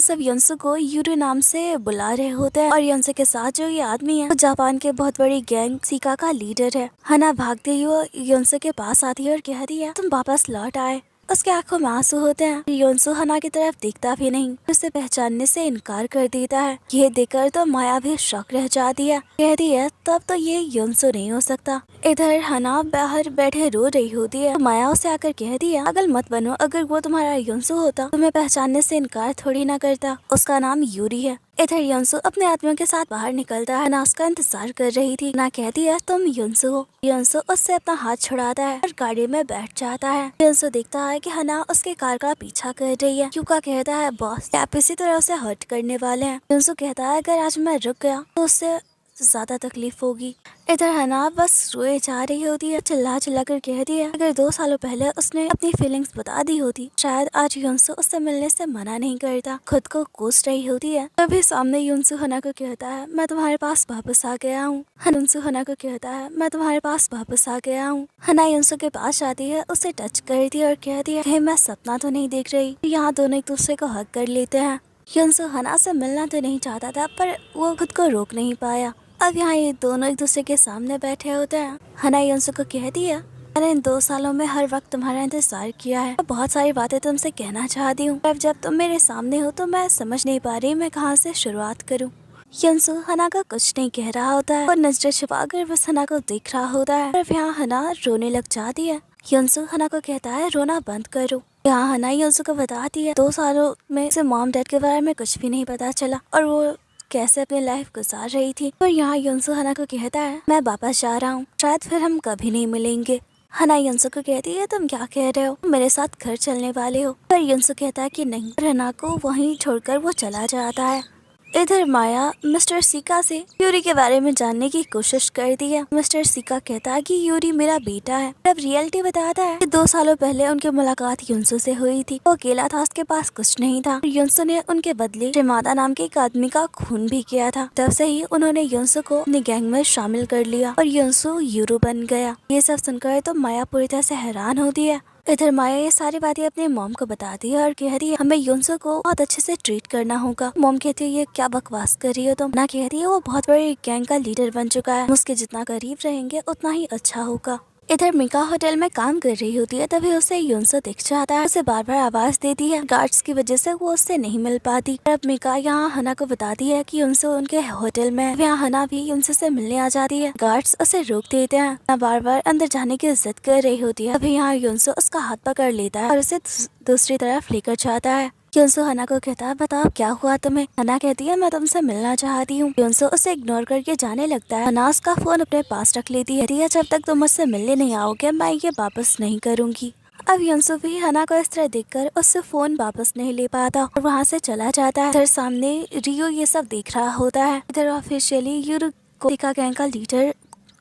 सब युनसो को यूरी नाम से बुला रहे होते हैं। और युनसो के साथ जो ये आदमी है वो जापान के बहुत बड़ी गैंग सीका का लीडर है। हना भागते हुए युनसो के पास आती है और कहती है तुम वापस लौट आए। उसके आंखों में आंसू होते हैं। योंसू हना की तरफ देखता भी नहीं, उसे पहचानने से इनकार कर देता है। ये देखकर तो माया भी शॉक रह जाती है, कहती है तब तो ये योंसू नहीं हो सकता। इधर हना बाहर बैठे रो रही होती है, तो माया उसे आकर कहती है पागल मत बनो, अगर वो तुम्हारा योंसू होता तुम्हें पहचानने से इनकार थोड़ी ना करता, उसका नाम यूरी है। इधर योंसू अपने आदमियों के साथ बाहर निकलता है। हना उसका इंतजार कर रही थी। हना कहती है तुम योंसू हो। योंसू उससे अपना हाथ छुड़ाता है और गाड़ी में बैठ जाता है। योंसू देखता है कि हना उसके कार का पीछा कर रही है। यूका कहता है बॉस आप इसी तरह उसे हर्ट करने वाले हैं। योंसू कहता है अगर आज मैं रुक गया तो उससे ज्यादा तकलीफ होगी। इधर हना बस रोए जा रही होती है, चिल्ला चिल्ला कर कहती है अगर 2 सालों पहले उसने अपनी फीलिंग्स बता दी होती शायद आज योंसू उससे मिलने से मना नहीं करता। खुद को कोस रही होती है, तभी सामने योंसू हना को कहता है मैं तुम्हारे पास वापस आ गया हूँ। योंसू हना को कहता है मैं तुम्हारे पास वापस आ गया हूँ। हना योंसू के पास आती है, उसे टच करती है और कहती है कहीं मैं सपना तो नहीं देख रही। यहाँ दोनों एक दूसरे को हक कर लेते हैं। योंसू हना से मिलना तो नहीं चाहता था पर वो खुद को रोक नहीं पाया। अब यहाँ ये दोनों एक दूसरे के सामने बैठे होते हैं। हना योंसू को कहती है मैंने इन 2 सालों में हर वक्त तुम्हारा इंतजार किया है और बहुत सारी बातें तुमसे कहना चाहती हूँ, अब जब तुम मेरे सामने हो तो मैं समझ नहीं पा रही मैं कहाँ से शुरुआत करूँ। योंसू हना का कुछ नहीं कह रहा होता है और नजर छुपाकर बस हना को देख रहा होता है। अब यहाँ हना रोने लग जाती है। योंसू हना को कहता है रोना बंद करो। यहाँ हना योंसू को बताती है 2 सालों में से मॉम डैड के बारे में कुछ भी नहीं पता चला और वो कैसे अपनी लाइफ गुजार रही थी। और यहाँ योंसू हना को कहता है मैं वापस जा रहा हूँ, शायद फिर हम कभी नहीं मिलेंगे। हना योंसू को कहती है तुम क्या कह रहे हो, मेरे साथ घर चलने वाले हो। पर योंसू कहता है कि नहीं। हना को वहीं छोड़कर वो चला जाता है। इधर माया मिस्टर सिका से यूरी के बारे में जानने की कोशिश करती है। मिस्टर सिका कहता है कि यूरी मेरा बेटा है। अब रियलिटी बताता है कि 2 सालों पहले उनकी मुलाकात योंसू से हुई थी। वो अकेला था, उसके पास कुछ नहीं था। योंसू ने उनके बदले शिमादा नाम के एक आदमी का खून भी किया था। तब से ही उन्होंने योंसू को अपनी गैंग में शामिल कर लिया और योंसू यूरो बन गया। ये सब सुनकर तो माया पूरी तरह से हैरान होती है। इधर माया ये सारी बातें अपने मॉम को बताती है और कह रही है हमें योंसू को बहुत अच्छे से ट्रीट करना होगा। मॉम कहती है ये क्या बकवास कर रही हो तुम। ना कहती है वो बहुत बड़ी गैंग का लीडर बन चुका है, उसके जितना करीब रहेंगे उतना ही अच्छा होगा। इधर मिका होटल में काम कर रही होती है, तभी उसे योंसू दिख जाता है। उसे बार बार आवाज देती है, गार्ड्स की वजह से वो उससे नहीं मिल पाती। अब मिका यहाँ हना को बताती है कि योंसू उनके होटल में। यहाँ हना भी योंसू से मिलने आ जाती है। गार्ड्स उसे रोक देते हैं। हना बार बार अंदर जाने की जिद कर रही होती है। अभी यहाँ योंसू उसका हाथ पकड़ लेता है और उसे दूसरी तरफ लेकर जाता है। योंसू हना को कहता है बताओ क्या हुआ तुम्हें। हना कहती है मैं तुमसे मिलना चाहती हूँ। योंसू उसे इग्नोर करके जाने लगता है। हना उसका फोन अपने पास रख लेती है। कहती है जब तक तुम मुझसे मिलने नहीं आओगे मैं ये वापस नहीं करूँगी। अब योंसू भी हना को इस तरह देखकर उससे फोन वापस नहीं ले पाता और वहाँ से चला जाता है। इधर सामने रियो ये सब देख रहा होता है। इधर ऑफिशियली यूरो को सिका गैंग का लीडर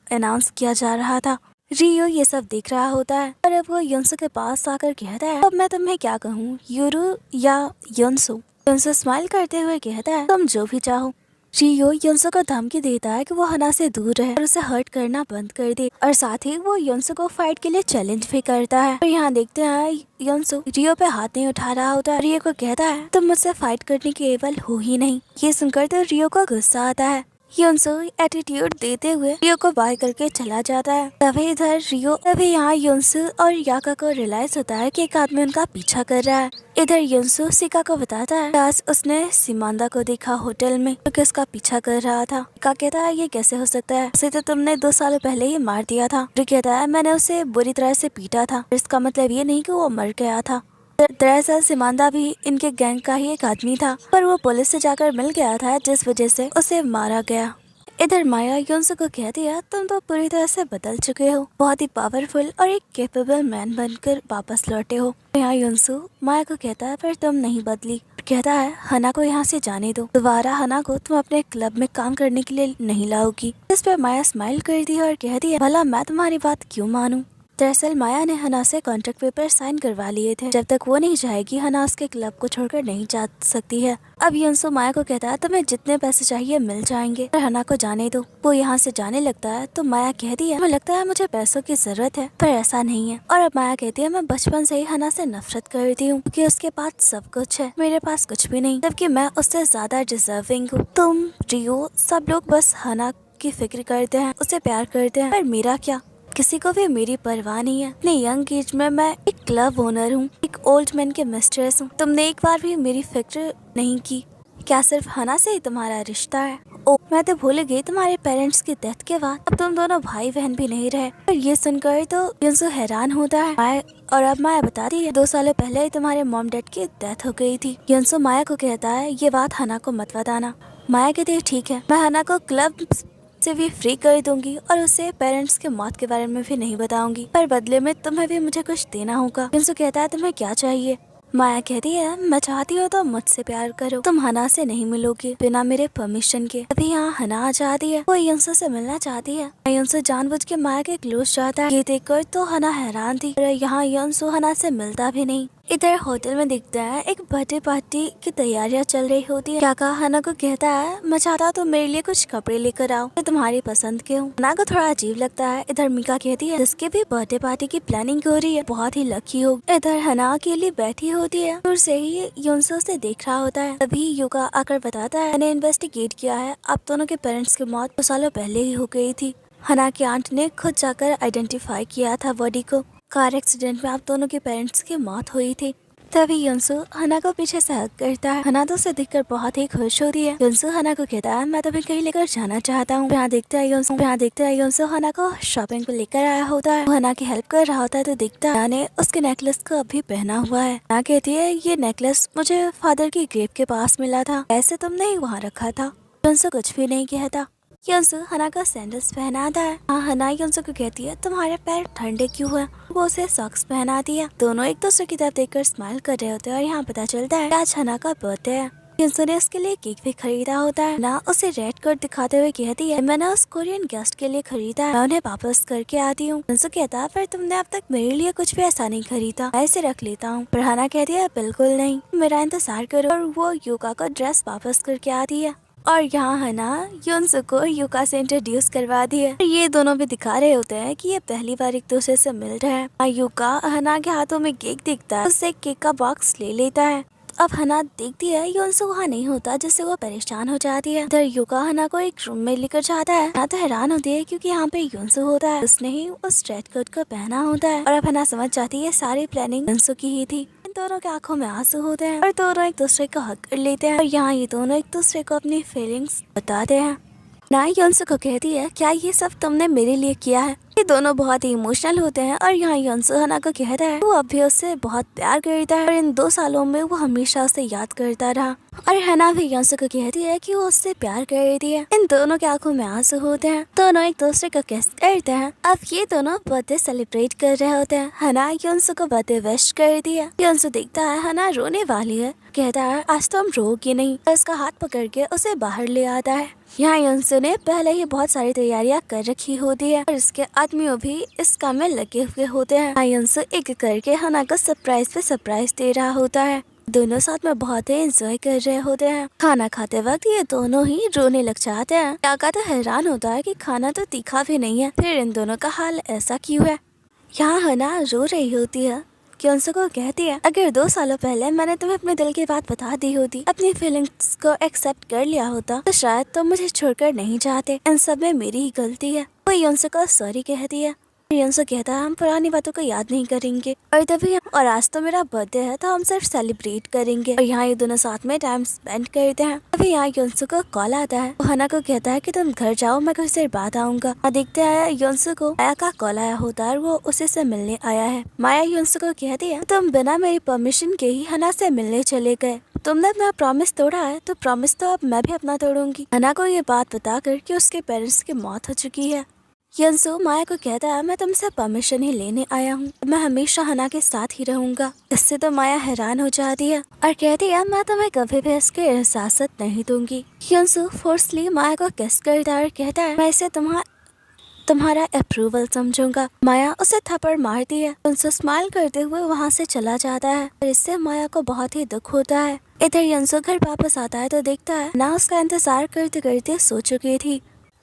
अनाउंस किया जा रहा था। रियो ये सब देख रहा होता है और अब वो योंसू के पास आकर कहता है अब मैं तुम्हें क्या कहूँ, यूरो या योंसू। योंसू स्माइल करते हुए कहता है तुम जो भी चाहो। रियो योंसू को धमकी देता है कि वो हना से दूर रहे और उसे हर्ट करना बंद कर दे और साथ ही वो योंसू को फाइट के लिए चैलेंज भी करता है। और यहाँ देखते हैं योंसू रियो पे हाथ नहीं उठा रहा होता। रियो को कहता है तुम मुझसे फाइट करने के एबल हो ही नहीं। ये सुनकर तो रियो को गुस्सा आता है। योंसू एटीट्यूड देते हुए रियो को बाय करके चला जाता है। तभी इधर रियो अभी यहाँ योंसू और याका को रियलाइज होता है कि एक आदमी उनका पीछा कर रहा है। इधर योंसू सिका को बताता है आज उसने सिमांदा को देखा होटल में क्योंकि उसका पीछा कर रहा था। सिका कहता है ये कैसे हो सकता है, उसे तो तुमने 2 सालों पहले ही मार दिया था। रियो कहता है मैंने उसे बुरी तरह से पीटा था, इसका मतलब ये नहीं कि वो मर गया था। दरअसल सिमांदा भी इनके गैंग का ही एक आदमी था पर वो पुलिस से जाकर मिल गया था जिस वजह से उसे मारा गया। इधर माया योंसू को कहती है तुम तो पूरी तरह से बदल चुके हो, बहुत ही पावरफुल और एक कैपेबल मैन बनकर वापस लौटे हो। यहाँ योंसू माया को कहता है पर तुम नहीं बदली। कहता है हना को यहाँ से जाने दो, दोबारा हना को तुम अपने क्लब में काम करने के लिए नहीं लाओगी। इस पर माया स्माइल करती है और कहती है भला मैं तुम्हारी बात क्यों मानूं। दरअसल माया ने हना से कॉन्ट्रैक्ट पेपर साइन करवा लिए थे, जब तक वो नहीं जाएगी हना उसके क्लब को छोड़कर नहीं जा सकती है। अब योंसू माया को कहता है तुम्हें जितने पैसे चाहिए मिल जाएंगे, पर हना को जाने दो। वो यहाँ से जाने लगता है तो माया कहती है मुझे लगता है मुझे पैसों की जरूरत है, पर ऐसा नहीं है। और अब माया कहती है मैं बचपन से ही हना से नफरत करती हूँ क्योंकि उसके पास सब कुछ है, मेरे पास कुछ भी नहीं, जबकि मैं उससे ज्यादा डिजर्विंग हूँ। तुम रियो सब लोग बस हना की फिक्र करते हैं, उसे प्यार करते हैं, पर मेरा क्या, किसी को भी मेरी परवाह नहीं है। अपने यंग एज में मैं एक क्लब ओनर हूँ, एक ओल्ड मैन के मिस्ट्रेस हूँ। तुमने एक बार भी मेरी फिक्र नहीं की। क्या सिर्फ हना से ही तुम्हारा रिश्ता है? ओ, मैं तो भूल गई तुम्हारे पेरेंट्स की डेथ के बाद अब तुम दोनों भाई बहन भी नहीं रहे। पर ये सुनकर तो युनसो हैरान होता है। और अब माया बताती है 2 सालों पहले ही तुम्हारे मॉम डैड की डेथ हो गई थी। युनसो माया को कहता है ये बात हना को मत बताना। माया कहती है ठीक है, मैं हना को क्लब से भी फ्री कर दूंगी और उसे पेरेंट्स के मौत के बारे में भी नहीं बताऊंगी, पर बदले में तुम्हें भी मुझे कुछ देना होगा। युनसो कहता है तुम्हें क्या चाहिए? माया कहती है मैं चाहती हूँ तो मुझसे प्यार करो, तुम हना से नहीं मिलोगे बिना मेरे परमिशन के। अभी यहाँ हना आ जाती है, वो युनसो से मिलना चाहती है। युनसो जानबूझ के माया के क्लोज जाता है। ये देखकर तो हना हैरान थी, पर यहाँ युनसो हना से मिलता भी नहीं। इधर होटल में दिखता है एक बर्थडे पार्टी की तैयारियां चल रही होती है। काका हना को कहता है मैं चाहता तो मेरे लिए कुछ कपड़े लेकर आओ जो तुम्हारी पसंद के हो। हना को थोड़ा अजीब लगता है। इधर मीका कहती है जिसके भी बर्थडे पार्टी की प्लानिंग हो रही है बहुत ही लकी हो। इधर हना अकेली बैठी होती है, दूर से ही युनसो से देख रहा होता है। तभी युका आकर बताता है मैंने इन्वेस्टिगेट किया है, आप दोनों के पेरेंट्स की मौत 2 सालों पहले ही हो गई थी। हना की आंट ने खुद जाकर आइडेंटिफाई किया था बॉडी को। कार एक्सीडेंट में आप दोनों के पेरेंट्स की मौत हुई थी। तभी युनसो हना को पीछे से हग करता है। हना तो उसे देखकर बहुत ही खुश होती है। युनसो हना को कहता है मैं तुम्हें कहीं लेकर जाना चाहता हूँ। यहाँ देखते हैं युनसो हना को शॉपिंग पे लेकर आया होता है। वो हना की हेल्प कर रहा होता है तो दिखता है हना ने उसके नेकलेस को अभी पहना हुआ है। हना कहती है ये नेकलेस मुझे फादर की ग्रेव के पास मिला था, ऐसे तुमने ही वहाँ रखा था। युनसो कुछ भी नहीं कहता। युनसो हना का सैंडल्स पहनाता है। हना युनसो को कहती है तुम्हारे पैर ठंडे क्यों है? वो उसे सॉक्स पहनाती है। दोनों एक दूसरे की तरफ देखकर स्माइल कर रहे होते हैं और यहाँ पता चलता है आज हना का बर्थडे है। युनसो ने उसके लिए केक भी खरीदा होता है। ना उसे रेड कोट दिखाते हुए कहती है मैंने उस कोरियन गेस्ट के लिए खरीदा है, मैं उन्हें वापस करके आती हूँ। युनसो कहता है पर तुमने अब तक मेरे लिए कुछ भी ऐसा नहीं खरीदा, मैं इसे रख लेता हूँ। पर हना कहती है बिल्कुल नहीं, मेरा इंतजार करो। और वो युका को ड्रेस वापस करके आती है। और यहाँ हना युनसो को युका से इंट्रोड्यूस करवा दी है। ये दोनों भी दिखा रहे होते हैं कि ये पहली बार एक दूसरे से मिल रहे हैं। युका हना के हाथों में केक दिखता है, उससे केक का बॉक्स ले लेता है। अब हना देखती है युनसो वहाँ नहीं होता, जिससे वो परेशान हो जाती है। इधर युका हना को एक रूम में लेकर जाता है। हना तो हैरान होती है क्योंकि यहाँ पे युनसो होता है, उसने ही उस रेड कोट को पहना होता है। और अब हना समझ जाती है सारी प्लानिंग युनसो की ही थी। दोनों के आंखों में आंसू होते हैं और दोनों एक दूसरे को हक कर लेते हैं। और यहाँ ये दोनों एक दूसरे को अपनी फीलिंग्स बताते हैं। ना युनसो को कहती है क्या ये सब तुमने मेरे लिए किया है? ये दोनों बहुत ही इमोशनल होते हैं और यहाँ युनसो हना को कहता है वो अब भी उससे बहुत प्यार करता है और इन 2 सालों में वो हमेशा उसे याद करता रहा। और हना भी युनसो को कहती है कि वो उससे प्यार कर रही है। इन दोनों के आंखों में आंसू होते हैं, दोनों एक दूसरे को किस करते हैं। अब ये दोनों बर्थडे सेलिब्रेट कर रहे होते हैं। हना युनसो को बर्थडे विश करती है। युनसो देखता है हना रोने वाली है, कहता है आज तो हम रोगे नहीं। उसका हाथ पकड़ के उसे बाहर ले आता है। यहाँ युनसो ने पहले ही बहुत सारी तैयारियां कर रखी होती है और इसके आदमियों भी इस काम में लगे हुए होते हैं। युनसो एक करके हना को सरप्राइज पे सरप्राइज दे रहा होता है। दोनों साथ में बहुत ही एंजॉय कर रहे होते हैं। खाना खाते वक्त ये दोनों ही रोने लग जाते हैं। काका तो हैरान होता है कि खाना तो तीखा भी नहीं है, फिर इन दोनों का हाल ऐसा क्यों है। यहाँ हना रो रही होती है। युनसो को कहती है अगर 2 सालों पहले मैंने तुम्हें अपने दिल की बात बता दी होती, अपनी फीलिंग्स को एक्सेप्ट कर लिया होता, तो शायद तुम मुझे छोड़कर नहीं चाहते। इन सब में मेरी ही गलती है। वो युनसो को सॉरी कहती है। युनसो कहता है हम पुरानी बातों को याद नहीं करेंगे और आज तो मेरा बर्थडे है तो हम सिर्फ सेलिब्रेट करेंगे। और यहाँ ये दोनों साथ में टाइम स्पेंड करते हैं। अभी यहाँ युनसो को कॉल आता है। वो हना को कहता है कि तुम घर जाओ, मैं कुछ देर बाद आऊंगा। देखते हैं युनसो को माया का कॉल आया होता है, वो उसी से मिलने आया है। माया युनसो को कहती है तुम बिना मेरी परमिशन के ही हना से मिलने चले गए, तुमने अपना प्रॉमिस तोड़ा है तो प्रॉमिस तो अब मैं भी अपना तोड़ूंगी। हना को ये बात बताकर कि उसके पेरेंट्स की मौत हो चुकी है। युनसो माया को कहता है मैं तुमसे परमिशन ही लेने आया हूँ, मैं हमेशा हना के साथ ही रहूंगा। इससे तो माया हैरान हो जाती है और कहती है मैं तुम्हें कभी भी इसकी इजाजत नहीं दूंगी। युनसो फोर्सली माया को किस करता है और कहता है मैं इसे तुम्हारा अप्रूवल समझूंगा। माया उसे थप्पड़ मारती है। युनसो स्माइल करते हुए वहाँ से चला जाता है और इससे माया को बहुत ही दुख होता है। इधर युनसो घर वापस आता है तो देखता है ना उसका इंतजार करते करते सो चुकी थी।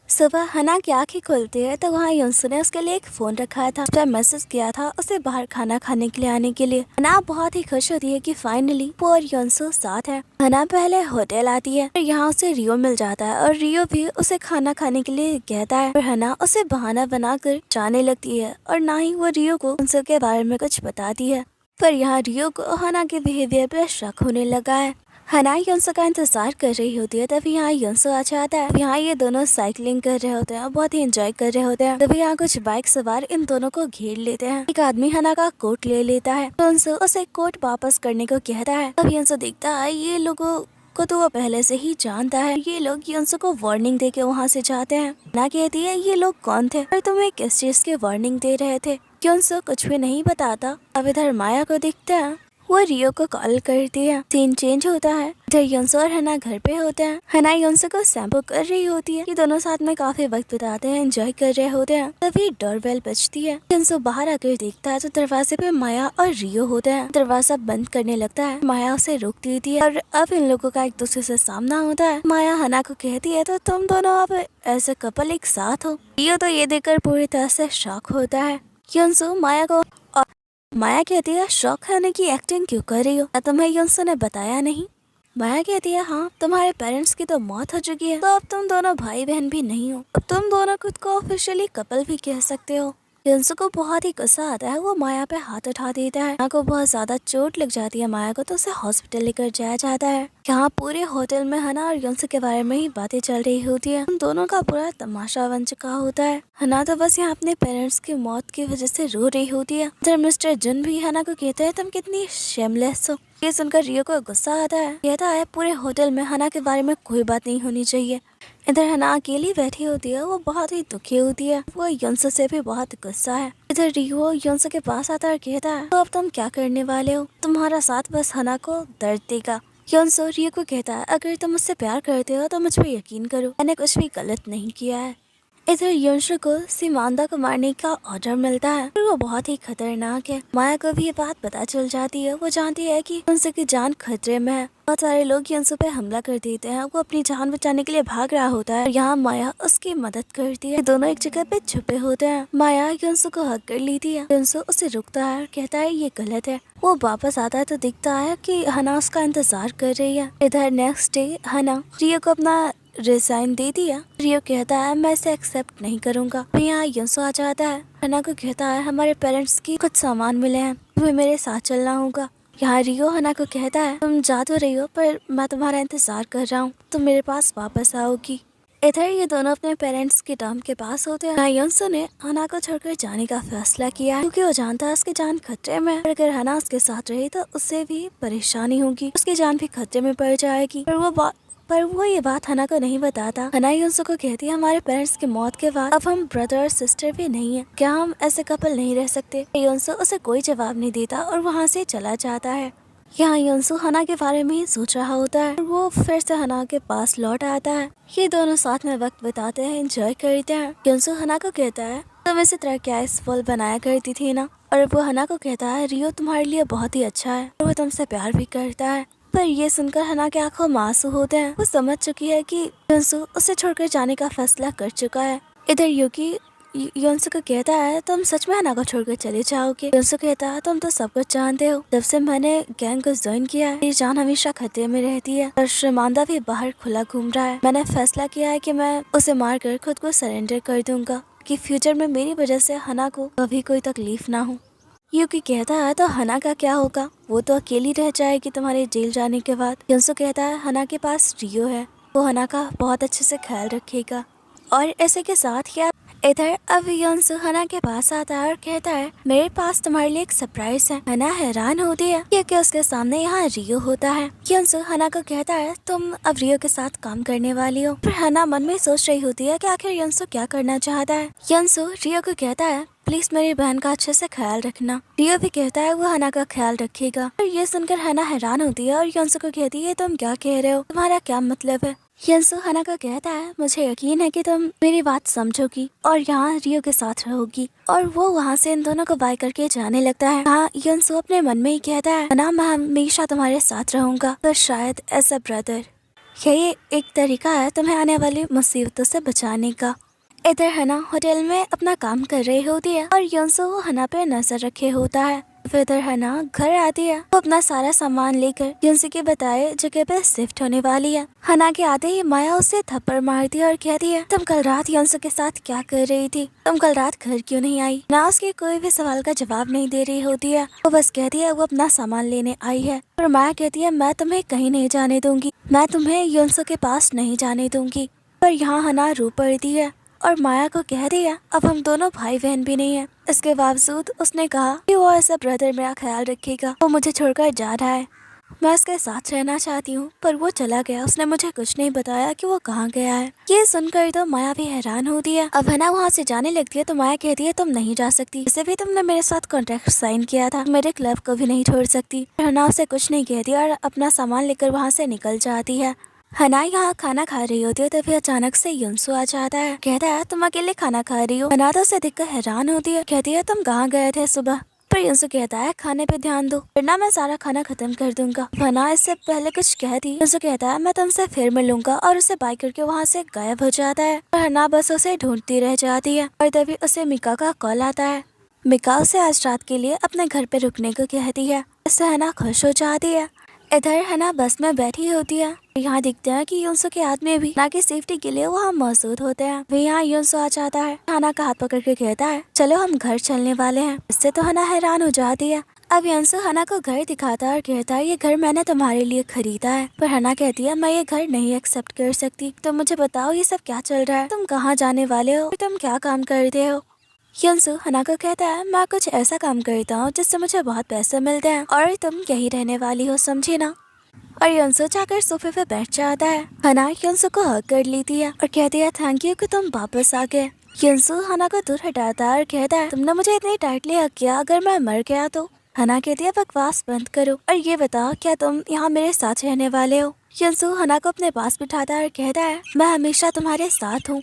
सुबह हना की आंखें खुलती है तो वहाँ युनसु ने उसके लिए एक फोन रखा था, उस पर मैसेज किया था उसे बाहर खाना खाने के लिए आने के लिए। हना बहुत ही खुश होती है कि फाइनली वो और युनसु साथ है। हना पहले होटल आती है और यहाँ उसे रियो मिल जाता है और रियो भी उसे खाना खाने के लिए कहता है, और हना उसे बहाना बनाकर जाने लगती है और ना ही वो रियो को युनसु के बारे में कुछ बताती है। पर यहाँ रियो को हना के बिहेवियर पर शक होने लगा है। हना युनसु का इंतजार कर रही होती है, तभी यहाँ युनसु आ जाता है। यहाँ ये दोनों साइकिलिंग कर रहे होते हैं, बहुत ही एंजॉय कर रहे होते हैं। तभी यहाँ कुछ बाइक सवार इन दोनों को घेर लेते हैं। एक आदमी हना का कोट ले लेता है, युनसु उसे कोट वापस करने को कहता है। तब युनसु देखता है ये लोगों को तो वो पहले से ही जानता है। ये लोग युनसु को वार्निंग दे के वहाँ से जाते हैं। हना कहती है ये लोग कौन थे और तुम्हें किस चीज की वार्निंग दे रहे थे। युनसु कुछ भी नहीं बताता। अब इधर माया को दिखता है, वो रियो को कॉल करती है। सीन चेंज होता है, इधर युनसु और हना घर पे होते हैं। हना युनसु को शैम्पू कर रही होती है। ये दोनों साथ में काफी वक्त बिताते हैं, एंजॉय कर रहे होते हैं। तभी डोरबेल बजती है। युनसु बाहर आकर देखता है तो दरवाजे पे माया और रियो होते हैं। दरवाजा बंद करने लगता है, माया उसे रोक देती है और अब इन लोगों का एक दूसरे से सामना होता है। माया हना को कहती है तो तुम दोनों अब ऐसे कपल एक साथ हो। रियो तो ये देखकर पूरी तरह से शॉक होता है। युनसु माया को माया कहती है शौक खाने की एक्टिंग क्यों कर रही हो, क्या तुम्हें युनसु ने बताया नहीं। माया कहती है हाँ, तुम्हारे पेरेंट्स की तो मौत हो चुकी है, तो अब तुम दोनों भाई बहन भी नहीं हो, अब तुम दोनों खुद को ऑफिशियली कपल भी कह सकते हो। युनसु को बहुत ही गुस्सा आता है, वो माया पे हाथ उठा देता है। माया को बहुत ज्यादा चोट लग जाती है माया को, तो उसे हॉस्पिटल लेकर जाया जाता है। यहाँ पूरे होटल में हना और युनसु के बारे में ही बातें चल रही होती है। उन दोनों का पूरा तमाशा बन चुका होता है। हना तो बस यहाँ अपने पेरेंट्स की मौत की वजह से रो रही होती है। इधर मिस्टर जुन भी हना को कहते हैं तुम कितनी शेमलेस हो। ये सुनकर रियो को गुस्सा आता है, कहता है पूरे होटल में हना के बारे में कोई बात नहीं होनी चाहिए। इधर हना अकेली बैठी होती है, वो बहुत ही दुखी होती है। वो युनसु से भी बहुत गुस्सा है। इधर रियो युनसु के पास आता है और कहता है तो अब तुम क्या करने वाले हो, तुम्हारा साथ बस हना को दर्द देगा। युनसु रियो को कहता है अगर तुम मुझसे प्यार करते हो तो मुझ पर यकीन करो, मैंने कुछ भी गलत नहीं किया है। इधर युनसु को सिमांदा को मारने का ऑर्डर मिलता है और वो बहुत ही खतरनाक है। माया को भी ये बात पता चल जाती है। वो जानती है कि युनसु की जान खतरे में है। बहुत सारे लोग युनसु पे हमला कर देते हैं। वो अपनी जान बचाने के लिए भाग रहा होता है। यहाँ माया उसकी मदद करती है। दोनों एक जगह पे छुपे होते हैं। माया युनसु को हक कर लेती है। युनसु उसे रुकता है और कहता है ये गलत है। वो वापस आता है तो दिखता है कि हना उसका इंतजार कर रही है। इधर नेक्स्ट डे हना रियो को अपना रिजाइन दे दिया। रियो कहता है मैं इसे एक्सेप्ट नहीं करूँगा। यहाँ युनसु आ जाता है, हना को कहता है हमारे पेरेंट्स की कुछ सामान मिले हैं, तुम्हें मेरे साथ चलना होगा। यहाँ रियो हना को कहता है तुम जा तो रही हो पर मैं तुम्हारा इंतजार कर रहा हूँ, तुम मेरे पास वापस आओगी। इधर ये दोनों अपने पेरेंट्स के डैम के पास होते हैं। युनसु ने हना को छोड़कर जाने का फैसला किया है क्योंकि वो जानता है उसकी जान खतरे में है। और अगर हना उसके साथ रही तो उससे भी परेशानी होगी, उसकी जान भी खतरे में पड़ जाएगी। पर वो ये बात हना को नहीं बताता। हना युनसु को कहती है हमारे पेरेंट्स की मौत के बाद अब हम ब्रदर और सिस्टर भी नहीं है, क्या हम ऐसे कपल नहीं रह सकते। युनसु उसे कोई जवाब नहीं देता और वहाँ से चला जाता है। यहाँ युनसु हना के बारे में ही सोच रहा होता है और वो फिर से हना के पास लौट आता है। ये दोनों साथ में वक्त बिताते हैं, एंजॉय करते हैं। युनसु हना को कहता है तुम इसी तरह के आइस बॉल बनाया करती थी ना, और वो हना को कहता है रियो तुम्हारे लिए बहुत ही अच्छा है और वो तुमसे प्यार भी करता है। पर ये सुनकर हना के आंखों में आंसू होते हैं। वो समझ चुकी है कि युनसु उसे छोड़कर जाने का फैसला कर चुका है। इधर युकी युनसु को कहता है तुम सच में हना को छोड़कर चले जाओगे। युनसु कहता है तुम तो सब कुछ जानते हो, जब से मैंने गैंग को ज्वाइन किया है मेरी जान हमेशा खतरे में रहती है और श्रीमांदा भी बाहर खुला घूम रहा है। मैंने फैसला किया है कि मैं उसे मार कर खुद को सरेंडर कर दूंगा कि फ्यूचर में मेरी वजह से हना को कभी कोई तकलीफ ना हो। युकी कहता है तो हना का क्या होगा, वो तो अकेली रह जाएगी तुम्हारे जेल जाने के बाद। युनसु कहता है हना के पास रियो है, वो हना का बहुत अच्छे से ख्याल रखेगा। और ऐसे के साथ ही इधर अब युनसु हना के पास आता है और कहता है मेरे पास तुम्हारे लिए एक सरप्राइज है। हना हैरान होती है क्योंकि उसके सामने यहाँ रियो होता है। युनसु हना को कहता है तुम अब रियो के साथ काम करने वाली हो। फिर हना मन में सोच रही होती है कि आखिर युनसु क्या करना चाहता है। युनसु रियो को कहता है प्लीज मेरी बहन का अच्छे से ख्याल रखना। रियो भी कहता है वो हना का ख्याल रखेगा। और ये सुनकर हना हैरान होती है और युनसु को कहती है तुम क्या कह रहे हो, तुम्हारा क्या मतलब है। युनसु हना को कहता है मुझे यकीन है कि तुम मेरी बात समझोगी और यहाँ रियो के साथ रहोगी। और वो वहाँ से इन दोनों को बाय करके जाने लगता है। हाँ युनसु अपने मन में ही कहता है हना मैं हमेशा तुम्हारे साथ रहूंगा, तो शायद एज अ ब्रदर। यही एक तरीका है तुम्हें आने वाली मुसीबतों से बचाने का। इधर हना होटल में अपना काम कर रही होती है और योंसो हना पे नजर रखे होता है। फिर इधर हना घर आती है। वो अपना सारा सामान लेकर योंसो के बताए जगह पे शिफ्ट होने वाली है। हना के आते ही माया उसे थप्पड़ मारती है और कहती है, तुम कल रात योंसो के साथ क्या कर रही थी? तुम कल रात घर क्यों नहीं आई? ना उसके कोई भी सवाल का जवाब नहीं दे रही होती है। वो बस कहती है वो अपना सामान लेने आई है। और माया कहती है, मैं तुम्हें कहीं नहीं जाने दूंगी, मैं तुम्हें योंसो के पास नहीं जाने दूंगी। पर यहाँ हना रो पड़ती है और माया को कह दिया अब हम दोनों भाई बहन भी नहीं है। इसके बावजूद उसने कहा कि वो ऐसा ब्रदर मेरा ख्याल रखेगा। वो मुझे छोड़कर जा रहा है, मैं उसके साथ रहना चाहती हूँ पर वो चला गया। उसने मुझे कुछ नहीं बताया कि वो कहाँ गया है। ये सुनकर तो माया भी हैरान होती है। अब हना वहाँ से जाने लगती है तो माया कहती है तुम नहीं जा सकती, वैसे भी तुमने मेरे साथ कॉन्ट्रैक्ट साइन किया था, मेरे क्लब को भी नहीं छोड़ सकती। हना उसे कुछ नहीं कहती और अपना सामान लेकर वहाँ से निकल जाती है। हना यहाँ खाना खा रही होती है तभी अचानक से योंसो आ जाता है। कहता है तुम अकेले खाना खा रही हो? हना तो उसे देखकर हैरान होती है। कहती है तुम कहाँ गए थे सुबह? पर योंसो कहता है खाने पे ध्यान दो वरना मैं सारा खाना खत्म कर दूंगा। हना इससे पहले कुछ कहती योंसो कहता है मैं तुमसे फिर मिलूंगा और उसे बाय करके वहाँ से गायब हो जाता है। और हना बस उसे ढूंढती रह जाती है और तभी उसे मिका का कॉल आता है। मिका उसे आज रात के लिए अपने घर पे रुकने को कहती है। इससे हना खुश हो जाती है। इधर हना बस में बैठी होती है। यहाँ दिखते हैं कि योंसो के आदमी भी हना की सेफ्टी के लिए वहाँ मौजूद होते हैं। वे यहाँ योंसो आ जाता है, हना का हाथ पकड़ के कहता है चलो हम घर चलने वाले हैं। इससे तो हना हैरान हो जाती है। अब योंसो हना को घर दिखाता है और कहता है ये घर मैंने तुम्हारे लिए खरीदा है। पर हना कहती है मैं ये घर नहीं एक्सेप्ट कर सकती। तो मुझे बताओ ये सब क्या चल रहा है? तुम कहाँ जाने वाले हो? तुम क्या काम करते हो? योंसो हना को कहता है मैं कुछ ऐसा काम करता हूँ जिससे मुझे बहुत पैसे मिलते हैं और तुम यही रहने वाली हो, समझे ना? और योंसो जाकर सोफे पे बैठ जाता है। हना योंसो को हग कर लेती है और कहती है थैंक यू कि तुम वापस आ गए। योंसो हना को दूर हटाता है और कहता है तुमने मुझे इतनी टाइटली हग किया, अगर मैं मर गया तो? हना कहती है बकवास बंद करो और ये बताओ क्या तुम यहाँ मेरे साथ रहने वाले हो? योंसो हना को अपने पास बिठाता है और कहता है मैं हमेशा तुम्हारे साथ हूँ।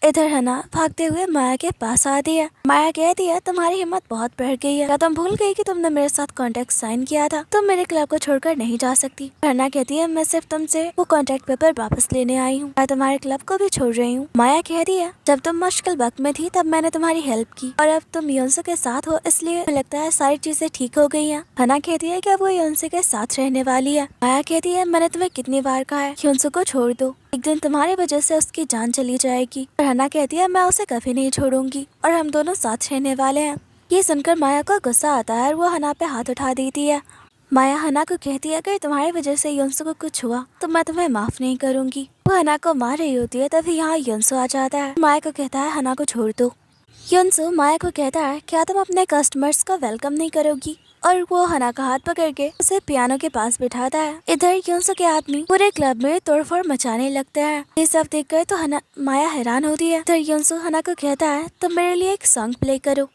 इधर हना भागते हुए माया के पास आती है। माया कहती है तुम्हारी हिम्मत बहुत बढ़ गई है, क्या तुम भूल गई कि तुमने मेरे साथ कॉन्ट्रैक्ट साइन किया था? तुम मेरे क्लब को छोड़कर नहीं जा सकती। हना कहती है मैं सिर्फ तुमसे वो कॉन्ट्रैक्ट पेपर वापस लेने आई हूँ, मैं तुम्हारे क्लब को भी छोड़ रही हूँ। माया कहती है जब तुम मुश्किल वक्त में थी तब मैंने तुम्हारी हेल्प की और अब तुम योंसो के साथ हो इसलिए लगता है सारी चीजें ठीक हो गई है। हना कहती है कि अब वो योंसो के साथ रहने वाली है। माया कहती है मैंने तुम्हें कितनी बार कहा है योंसो को छोड़ दो, एक दिन तुम्हारी वजह से उसकी जान चली जाएगी। और हना कहती है मैं उसे कभी नहीं छोड़ूंगी और हम दोनों साथ रहने वाले हैं। ये सुनकर माया को गुस्सा आता है और वो हना पे हाथ उठा देती है। माया हना को कहती है अगर तुम्हारी वजह से योंसो को कुछ हुआ तो मैं तुम्हें माफ नहीं करूंगी। वो हना को मार रही होती है तभी यहाँ योंसो आ जाता है। माया को कहता है हना को छोड़ दो। योंसो माया को कहता है क्या तुम अपने कस्टमर्स को वेलकम नहीं करोगी? और वो हना का हाथ पकड़ के उसे पियानो के पास बिठाता है। इधर योंसो के आदमी पूरे क्लब में तोड़फोड़ मचाने लगते हैं। ये सब देखकर तो हना माया हैरान होती है। इधर योंसो हना को कहता है तुम मेरे लिए एक सॉन्ग प्ले करो।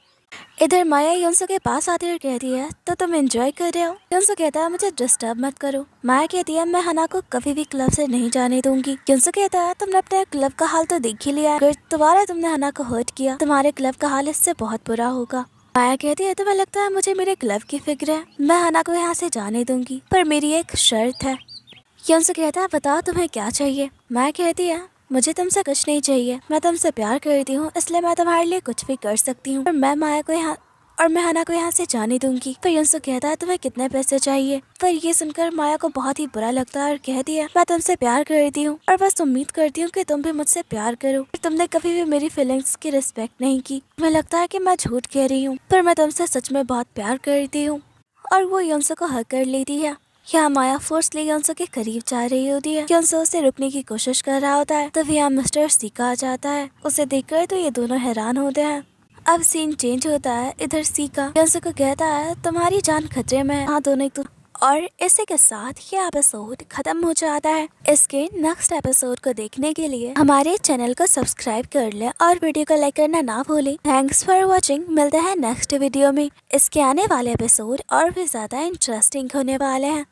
इधर माया योंसो के पास आती है और कहती है तो तुम एंजॉय कर रहे हो? योंसो कहता है मुझे डिस्टर्ब मत करो। माया कहती है मैं हना को कभी भी क्लब से नहीं जाने दूंगी। योंसो कहता है तुमने अपने क्लब का हाल तो देख ही लिया, अगर दोबारा तुमने हना को हर्ट किया तुम्हारे क्लब का हाल इससे बहुत बुरा होगा। माया कहती है तुम्हें लगता है मुझे मेरे क्लब की फिक्र है? मैं हना को यहाँ से जाने दूंगी पर मेरी एक शर्त है। योंसो कहता है बताओ तुम्हें क्या चाहिए? माया कहती है मुझे तुमसे कुछ नहीं चाहिए, मैं तुमसे प्यार करती हूँ इसलिए मैं तुम्हारे लिए कुछ भी कर सकती हूँ और मैं हना को यहाँ से जाने दूंगी। पर योंसो कहता है तुम्हें कितने पैसे चाहिए? पर ये सुनकर माया को बहुत ही बुरा लगता है और कहती है मैं तुमसे प्यार करती हूँ और बस उम्मीद करती हूँ कि तुम भी मुझसे प्यार करो। तुमने कभी भी मेरी फीलिंग्स की रिस्पेक्ट नहीं की। तुम्हें लगता है कि मैं झूठ कह रही हूँ पर मैं तुमसे सच में बहुत प्यार करती हूँ। और वो योंसो को हक कर लेती है। यहाँ माया फोर्सली योंसो के करीब जा रही होती है। योंसो उसे रुकने की कोशिश कर रहा होता है तभी यहाँ मिस्टर सीका आ जाता है। उसे देखकर तो ये दोनों हैरान होते हैं। अब सीन चेंज होता है। इधर सीका योंसो को कहता है तुम्हारी जान खतरे में है। हाँ दोनों एक और इसी के साथ ये एपिसोड खत्म हो जाता है। इसके नेक्स्ट एपिसोड को देखने के लिए हमारे चैनल को सब्सक्राइब कर लें और वीडियो को लाइक करना ना भूलें। Thanks for watching. मिलते हैं नेक्स्ट वीडियो में। इसके आने वाले एपिसोड और भी ज्यादा इंटरेस्टिंग होने वाले हैं।